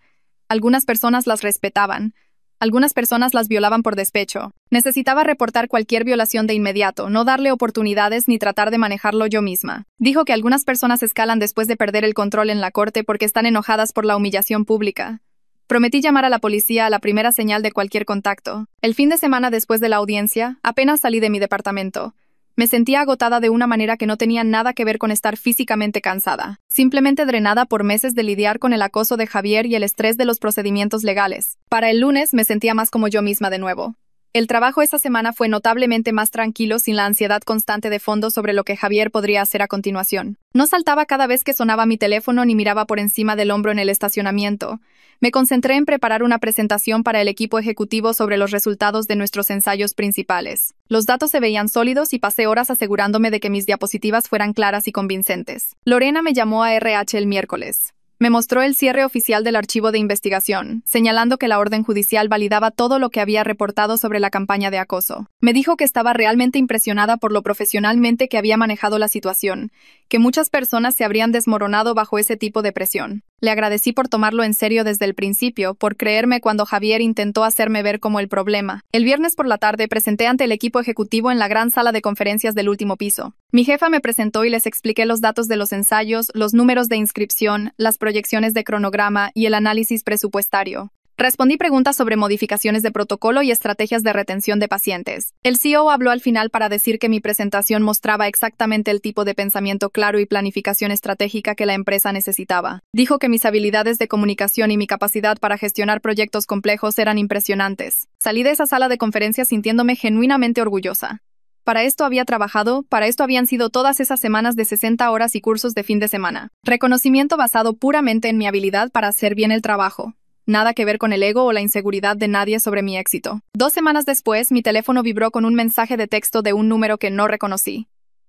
Algunas personas las respetaban. Algunas personas las violaban por despecho. Necesitaba reportar cualquier violación de inmediato, no darle oportunidades ni tratar de manejarlo yo misma. Dijo que algunas personas escalan después de perder el control en la corte porque están enojadas por la humillación pública. Prometí llamar a la policía a la primera señal de cualquier contacto. El fin de semana después de la audiencia, apenas salí de mi departamento. Me sentía agotada de una manera que no tenía nada que ver con estar físicamente cansada, simplemente drenada por meses de lidiar con el acoso de Javier y el estrés de los procedimientos legales. Para el lunes me sentía más como yo misma de nuevo. El trabajo esa semana fue notablemente más tranquilo sin la ansiedad constante de fondo sobre lo que Javier podría hacer a continuación. No saltaba cada vez que sonaba mi teléfono ni miraba por encima del hombro en el estacionamiento. Me concentré en preparar una presentación para el equipo ejecutivo sobre los resultados de nuestros ensayos principales. Los datos se veían sólidos y pasé horas asegurándome de que mis diapositivas fueran claras y convincentes. Lorena me llamó a RH el miércoles. Me mostró el cierre oficial del archivo de investigación, señalando que la orden judicial validaba todo lo que había reportado sobre la campaña de acoso. Me dijo que estaba realmente impresionada por lo profesionalmente que había manejado la situación, que muchas personas se habrían desmoronado bajo ese tipo de presión. Le agradecí por tomarlo en serio desde el principio, por creerme cuando Javier intentó hacerme ver como el problema. El viernes por la tarde presenté ante el equipo ejecutivo en la gran sala de conferencias del último piso. Mi jefa me presentó y les expliqué los datos de los ensayos, los números de inscripción, las proyecciones de cronograma y el análisis presupuestario. Respondí preguntas sobre modificaciones de protocolo y estrategias de retención de pacientes. El CEO habló al final para decir que mi presentación mostraba exactamente el tipo de pensamiento claro y planificación estratégica que la empresa necesitaba. Dijo que mis habilidades de comunicación y mi capacidad para gestionar proyectos complejos eran impresionantes. Salí de esa sala de conferencias sintiéndome genuinamente orgullosa. Para esto había trabajado, para esto habían sido todas esas semanas de 60 horas y cursos de fin de semana. Reconocimiento basado puramente en mi habilidad para hacer bien el trabajo. Nada que ver con el ego o la inseguridad de nadie sobre mi éxito. 2 semanas después, mi teléfono vibró con un mensaje de texto de un número que no reconocí.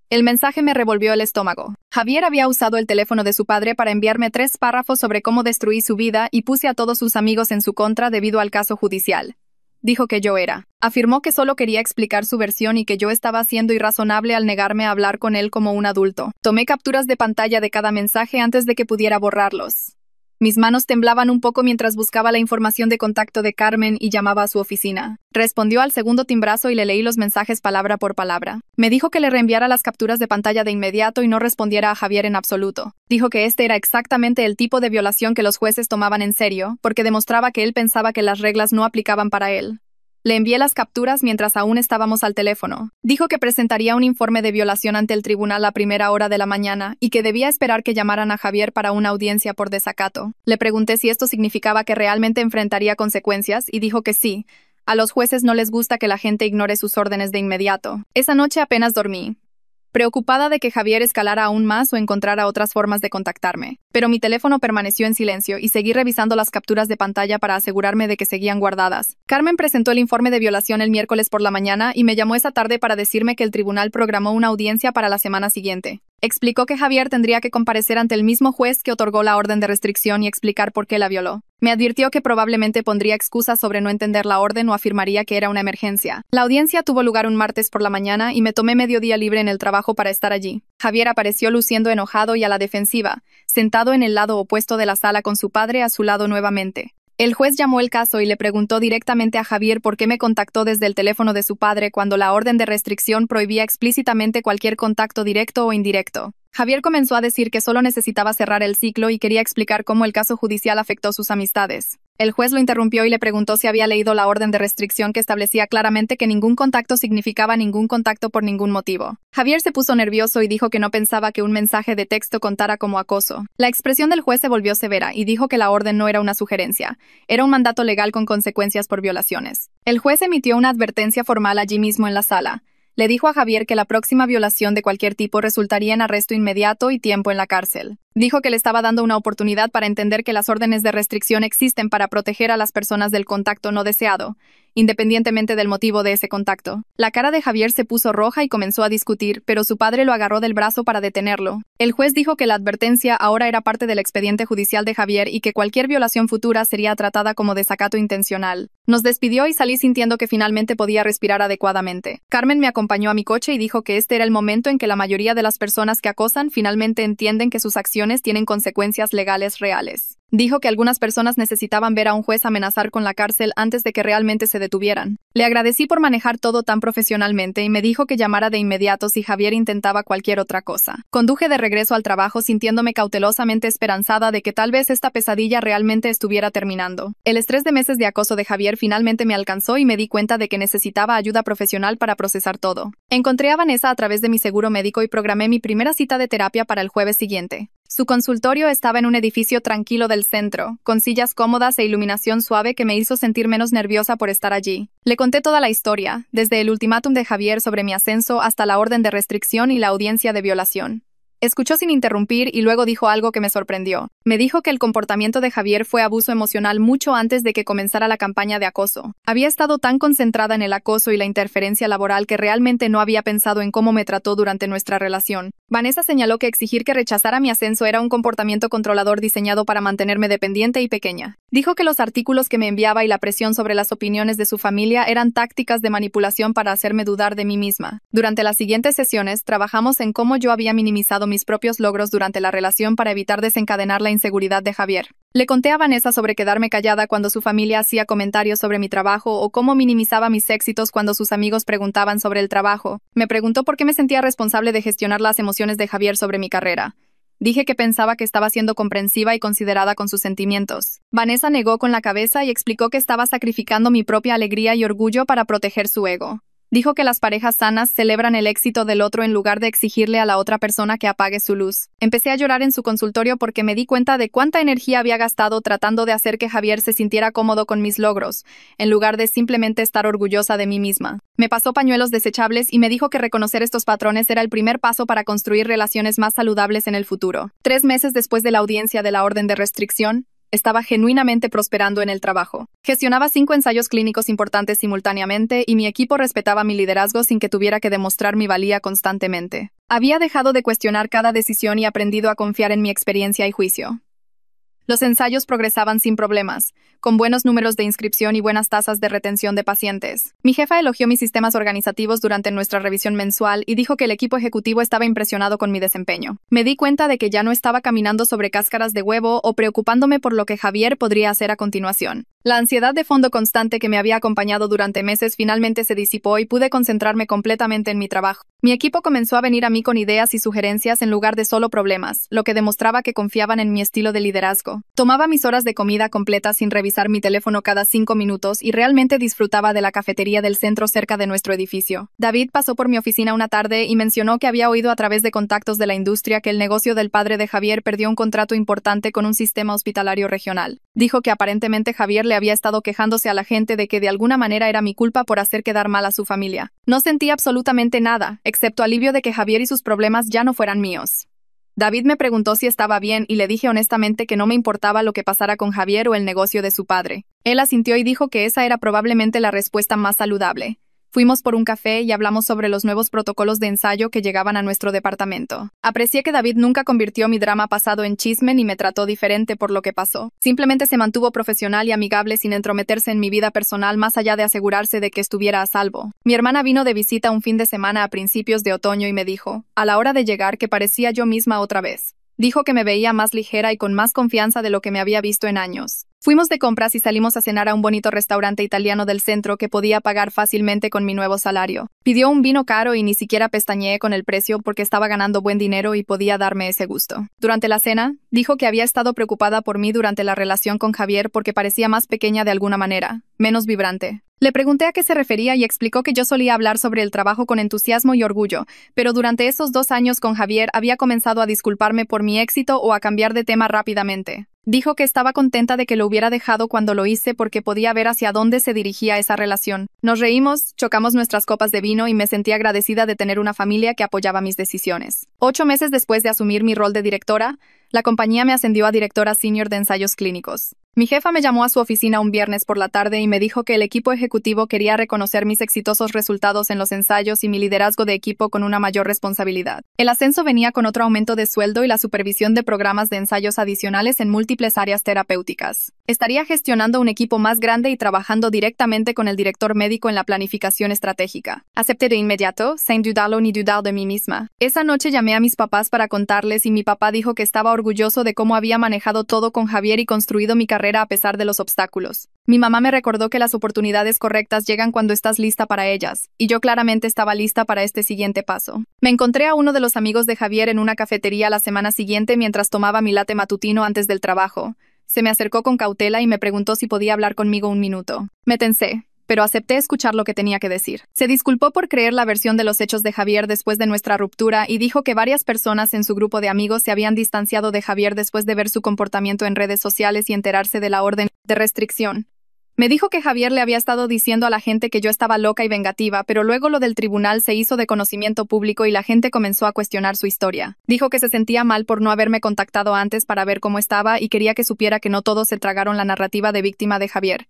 El mensaje me revolvió el estómago. Javier había usado el teléfono de su padre para enviarme 3 párrafos sobre cómo destruí su vida y puse a todos sus amigos en su contra debido al caso judicial. Dijo que yo era. Afirmó que solo quería explicar su versión y que yo estaba siendo irrazonable al negarme a hablar con él como un adulto. Tomé capturas de pantalla de cada mensaje antes de que pudiera borrarlos. Mis manos temblaban un poco mientras buscaba la información de contacto de Carmen y llamaba a su oficina. Respondió al segundo timbrazo y le leí los mensajes palabra por palabra. Me dijo que le reenviara las capturas de pantalla de inmediato y no respondiera a Javier en absoluto. Dijo que este era exactamente el tipo de violación que los jueces tomaban en serio, porque demostraba que él pensaba que las reglas no aplicaban para él. Le envié las capturas mientras aún estábamos al teléfono. Dijo que presentaría un informe de violación ante el tribunal a primera hora de la mañana y que debía esperar que llamaran a Javier para una audiencia por desacato. Le pregunté si esto significaba que realmente enfrentaría consecuencias y dijo que sí. A los jueces no les gusta que la gente ignore sus órdenes de inmediato. Esa noche apenas dormí, preocupada de que Javier escalara aún más o encontrara otras formas de contactarme. Pero mi teléfono permaneció en silencio y seguí revisando las capturas de pantalla para asegurarme de que seguían guardadas. Carmen presentó el informe de violación el miércoles por la mañana y me llamó esa tarde para decirme que el tribunal programó una audiencia para la semana siguiente. Explicó que Javier tendría que comparecer ante el mismo juez que otorgó la orden de restricción y explicar por qué la violó. Me advirtió que probablemente pondría excusas sobre no entender la orden o afirmaría que era una emergencia. La audiencia tuvo lugar un martes por la mañana y me tomé medio día libre en el trabajo para estar allí. Javier apareció luciendo enojado y a la defensiva, sentado en el lado opuesto de la sala con su padre a su lado nuevamente. El juez llamó el caso y le preguntó directamente a Javier por qué me contactó desde el teléfono de su padre cuando la orden de restricción prohibía explícitamente cualquier contacto directo o indirecto. Javier comenzó a decir que solo necesitaba cerrar el ciclo y quería explicar cómo el caso judicial afectó sus amistades. El juez lo interrumpió y le preguntó si había leído la orden de restricción que establecía claramente que ningún contacto significaba ningún contacto por ningún motivo. Javier se puso nervioso y dijo que no pensaba que un mensaje de texto contara como acoso. La expresión del juez se volvió severa y dijo que la orden no era una sugerencia, era un mandato legal con consecuencias por violaciones. El juez emitió una advertencia formal allí mismo en la sala. Le dijo a Javier que la próxima violación de cualquier tipo resultaría en arresto inmediato y tiempo en la cárcel. Dijo que le estaba dando una oportunidad para entender que las órdenes de restricción existen para proteger a las personas del contacto no deseado, independientemente del motivo de ese contacto. La cara de Javier se puso roja y comenzó a discutir, pero su padre lo agarró del brazo para detenerlo. El juez dijo que la advertencia ahora era parte del expediente judicial de Javier y que cualquier violación futura sería tratada como desacato intencional. Nos despidió y salí sintiendo que finalmente podía respirar adecuadamente. Carmen me acompañó a mi coche y dijo que este era el momento en que la mayoría de las personas que acosan finalmente entienden que sus acciones tienen consecuencias legales reales. Dijo que algunas personas necesitaban ver a un juez amenazar con la cárcel antes de que realmente se detuvieran. Le agradecí por manejar todo tan profesionalmente y me dijo que llamara de inmediato si Javier intentaba cualquier otra cosa. Conduje de regreso al trabajo sintiéndome cautelosamente esperanzada de que tal vez esta pesadilla realmente estuviera terminando. El estrés de meses de acoso de Javier finalmente me alcanzó y me di cuenta de que necesitaba ayuda profesional para procesar todo. Encontré a Vanessa a través de mi seguro médico y programé mi primera cita de terapia para el jueves siguiente. Su consultorio estaba en un edificio tranquilo del centro, con sillas cómodas e iluminación suave que me hizo sentir menos nerviosa por estar allí. Le conté toda la historia, desde el ultimátum de Javier sobre mi ascenso hasta la orden de restricción y la audiencia de violación. Escuchó sin interrumpir y luego dijo algo que me sorprendió. Me dijo que el comportamiento de Javier fue abuso emocional mucho antes de que comenzara la campaña de acoso. Había estado tan concentrada en el acoso y la interferencia laboral que realmente no había pensado en cómo me trató durante nuestra relación. Vanessa señaló que exigir que rechazara mi ascenso era un comportamiento controlador diseñado para mantenerme dependiente y pequeña. Dijo que los artículos que me enviaba y la presión sobre las opiniones de su familia eran tácticas de manipulación para hacerme dudar de mí misma. Durante las siguientes sesiones, trabajamos en cómo yo había minimizado mis propios logros durante la relación para evitar desencadenar la inseguridad de Javier. Le conté a Vanessa sobre quedarme callada cuando su familia hacía comentarios sobre mi trabajo o cómo minimizaba mis éxitos cuando sus amigos preguntaban sobre el trabajo. Me preguntó por qué me sentía responsable de gestionar las emociones de Javier sobre mi carrera. Dije que pensaba que estaba siendo comprensiva y considerada con sus sentimientos. Vanessa negó con la cabeza y explicó que estaba sacrificando mi propia alegría y orgullo para proteger su ego. Dijo que las parejas sanas celebran el éxito del otro en lugar de exigirle a la otra persona que apague su luz. Empecé a llorar en su consultorio porque me di cuenta de cuánta energía había gastado tratando de hacer que Javier se sintiera cómodo con mis logros, en lugar de simplemente estar orgullosa de mí misma. Me pasó pañuelos desechables y me dijo que reconocer estos patrones era el primer paso para construir relaciones más saludables en el futuro. 3 meses después de la audiencia de la orden de restricción, estaba genuinamente prosperando en el trabajo. Gestionaba 5 ensayos clínicos importantes simultáneamente y mi equipo respetaba mi liderazgo sin que tuviera que demostrar mi valía constantemente. Había dejado de cuestionar cada decisión y aprendido a confiar en mi experiencia y juicio. Los ensayos progresaban sin problemas, con buenos números de inscripción y buenas tasas de retención de pacientes. Mi jefa elogió mis sistemas organizativos durante nuestra revisión mensual y dijo que el equipo ejecutivo estaba impresionado con mi desempeño. Me di cuenta de que ya no estaba caminando sobre cáscaras de huevo o preocupándome por lo que Javier podría hacer a continuación. La ansiedad de fondo constante que me había acompañado durante meses finalmente se disipó y pude concentrarme completamente en mi trabajo. Mi equipo comenzó a venir a mí con ideas y sugerencias en lugar de solo problemas, lo que demostraba que confiaban en mi estilo de liderazgo. Tomaba mis horas de comida completas sin revisar mi teléfono cada 5 minutos y realmente disfrutaba de la cafetería del centro cerca de nuestro edificio. David pasó por mi oficina una tarde y mencionó que había oído a través de contactos de la industria que el negocio del padre de Javier perdió un contrato importante con un sistema hospitalario regional. Dijo que aparentemente Javier le había estado quejándose a la gente de que de alguna manera era mi culpa por hacer quedar mal a su familia. No sentí absolutamente nada, excepto alivio de que Javier y sus problemas ya no fueran míos. David me preguntó si estaba bien y le dije honestamente que no me importaba lo que pasara con Javier o el negocio de su padre. Él asintió y dijo que esa era probablemente la respuesta más saludable. Fuimos por un café y hablamos sobre los nuevos protocolos de ensayo que llegaban a nuestro departamento. Aprecié que David nunca convirtió mi drama pasado en chisme ni me trató diferente por lo que pasó. Simplemente se mantuvo profesional y amigable sin entrometerse en mi vida personal más allá de asegurarse de que estuviera a salvo. Mi hermana vino de visita un fin de semana a principios de otoño y me dijo, a la hora de llegar, que parecía yo misma otra vez. Dijo que me veía más ligera y con más confianza de lo que me había visto en años. Fuimos de compras y salimos a cenar a un bonito restaurante italiano del centro que podía pagar fácilmente con mi nuevo salario. Pidió un vino caro y ni siquiera pestañeé con el precio porque estaba ganando buen dinero y podía darme ese gusto. Durante la cena, dijo que había estado preocupada por mí durante la relación con Javier porque parecía más pequeña de alguna manera, menos vibrante. Le pregunté a qué se refería y explicó que yo solía hablar sobre el trabajo con entusiasmo y orgullo, pero durante esos 2 años con Javier había comenzado a disculparme por mi éxito o a cambiar de tema rápidamente. Dijo que estaba contenta de que lo hubiera dejado cuando lo hice porque podía ver hacia dónde se dirigía esa relación. Nos reímos, chocamos nuestras copas de vino y me sentí agradecida de tener una familia que apoyaba mis decisiones. 8 meses después de asumir mi rol de directora, La compañía me ascendió a directora senior de ensayos clínicos. Mi jefa me llamó a su oficina un viernes por la tarde y me dijo que el equipo ejecutivo quería reconocer mis exitosos resultados en los ensayos y mi liderazgo de equipo con una mayor responsabilidad. El ascenso venía con otro aumento de sueldo y la supervisión de programas de ensayos adicionales en múltiples áreas terapéuticas. Estaría gestionando un equipo más grande y trabajando directamente con el director médico en la planificación estratégica. Acepté de inmediato, sin dudarlo ni dudar de mí misma. Esa noche llamé a mis papás para contarles y mi papá dijo que estaba orgulloso de cómo había manejado todo con Javier y construido mi carrera a pesar de los obstáculos. Mi mamá me recordó que las oportunidades correctas llegan cuando estás lista para ellas, y yo claramente estaba lista para este siguiente paso. Me encontré a uno de los amigos de Javier en una cafetería la semana siguiente mientras tomaba mi latte matutino antes del trabajo. Se me acercó con cautela y me preguntó si podía hablar conmigo un minuto. Me tensé, pero acepté escuchar lo que tenía que decir. Se disculpó por creer la versión de los hechos de Javier después de nuestra ruptura y dijo que varias personas en su grupo de amigos se habían distanciado de Javier después de ver su comportamiento en redes sociales y enterarse de la orden de restricción. Me dijo que Javier le había estado diciendo a la gente que yo estaba loca y vengativa, pero luego lo del tribunal se hizo de conocimiento público y la gente comenzó a cuestionar su historia. Dijo que se sentía mal por no haberme contactado antes para ver cómo estaba y quería que supiera que no todos se tragaron la narrativa de víctima de Javier.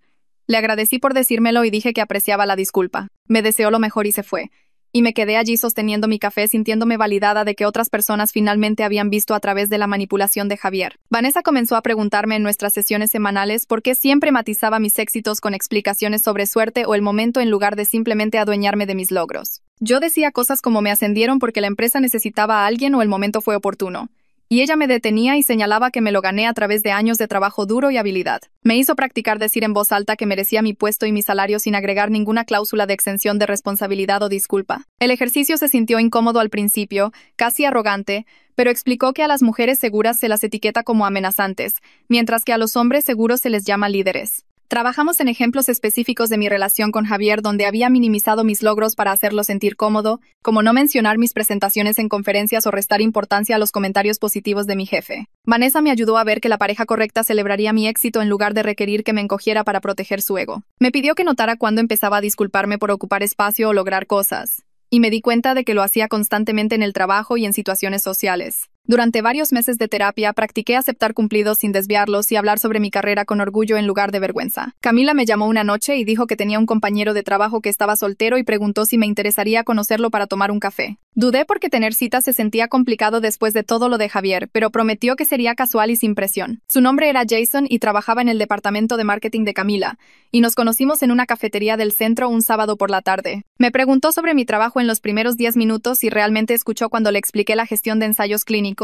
Le agradecí por decírmelo y dije que apreciaba la disculpa. Me deseó lo mejor y se fue. Y me quedé allí sosteniendo mi café sintiéndome validada de que otras personas finalmente habían visto a través de la manipulación de Javier. Vanessa comenzó a preguntarme en nuestras sesiones semanales por qué siempre matizaba mis éxitos con explicaciones sobre suerte o el momento en lugar de simplemente adueñarme de mis logros. Yo decía cosas como me ascendieron porque la empresa necesitaba a alguien o el momento fue oportuno. Y ella me detenía y señalaba que me lo gané a través de años de trabajo duro y habilidad. Me hizo practicar decir en voz alta que merecía mi puesto y mi salario sin agregar ninguna cláusula de exención de responsabilidad o disculpa. El ejercicio se sintió incómodo al principio, casi arrogante, pero explicó que a las mujeres seguras se las etiqueta como amenazantes, mientras que a los hombres seguros se les llama líderes. Trabajamos en ejemplos específicos de mi relación con Javier donde había minimizado mis logros para hacerlo sentir cómodo, como no mencionar mis presentaciones en conferencias o restar importancia a los comentarios positivos de mi jefe. Vanessa me ayudó a ver que la pareja correcta celebraría mi éxito en lugar de requerir que me encogiera para proteger su ego. Me pidió que notara cuándo empezaba a disculparme por ocupar espacio o lograr cosas. Y me di cuenta de que lo hacía constantemente en el trabajo y en situaciones sociales. Durante varios meses de terapia, practiqué aceptar cumplidos sin desviarlos y hablar sobre mi carrera con orgullo en lugar de vergüenza. Camila me llamó una noche y dijo que tenía un compañero de trabajo que estaba soltero y preguntó si me interesaría conocerlo para tomar un café. Dudé porque tener citas se sentía complicado después de todo lo de Javier, pero prometió que sería casual y sin presión. Su nombre era Jason y trabajaba en el departamento de marketing de Camila, y nos conocimos en una cafetería del centro un sábado por la tarde. Me preguntó sobre mi trabajo en los primeros 10 minutos y realmente escuchó cuando le expliqué la gestión de ensayos clínicos,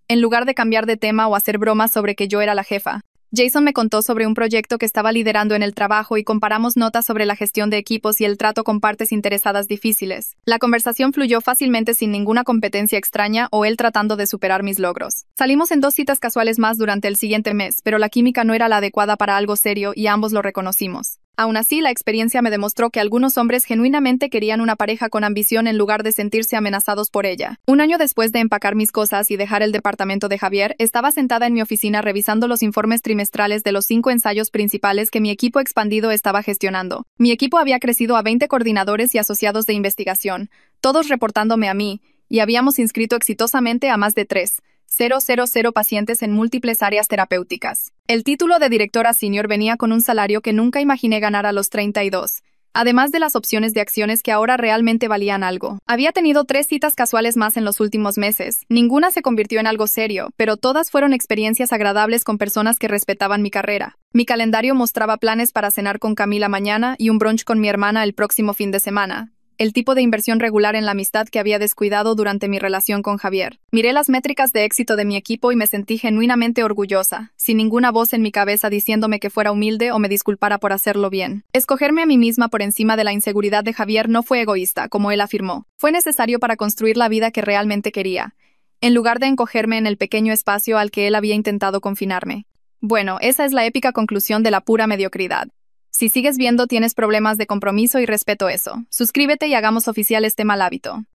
en lugar de cambiar de tema o hacer bromas sobre que yo era la jefa. Jason me contó sobre un proyecto que estaba liderando en el trabajo y comparamos notas sobre la gestión de equipos y el trato con partes interesadas difíciles. La conversación fluyó fácilmente sin ninguna competencia extraña o él tratando de superar mis logros. Salimos en 2 citas casuales más durante el siguiente mes, pero la química no era la adecuada para algo serio y ambos lo reconocimos. Aún así, la experiencia me demostró que algunos hombres genuinamente querían una pareja con ambición en lugar de sentirse amenazados por ella. Un año después de empacar mis cosas y dejar el departamento de Javier, estaba sentada en mi oficina revisando los informes trimestrales de los 5 ensayos principales que mi equipo expandido estaba gestionando. Mi equipo había crecido a 20 coordinadores y asociados de investigación, todos reportándome a mí, y habíamos inscrito exitosamente a más de 3,000 pacientes en múltiples áreas terapéuticas. El título de directora senior venía con un salario que nunca imaginé ganar a los 32, además de las opciones de acciones que ahora realmente valían algo. Había tenido 3 citas casuales más en los últimos meses. Ninguna se convirtió en algo serio, pero todas fueron experiencias agradables con personas que respetaban mi carrera. Mi calendario mostraba planes para cenar con Camila mañana y un brunch con mi hermana el próximo fin de semana. El tipo de inversión regular en la amistad que había descuidado durante mi relación con Javier. Miré las métricas de éxito de mi equipo y me sentí genuinamente orgullosa, sin ninguna voz en mi cabeza diciéndome que fuera humilde o me disculpara por hacerlo bien. Escogerme a mí misma por encima de la inseguridad de Javier no fue egoísta, como él afirmó. Fue necesario para construir la vida que realmente quería, en lugar de encogerme en el pequeño espacio al que él había intentado confinarme. Bueno, esa es la épica conclusión de la pura mediocridad. Si sigues viendo tienes problemas de compromiso y respeto eso. Suscríbete y hagamos oficial este mal hábito.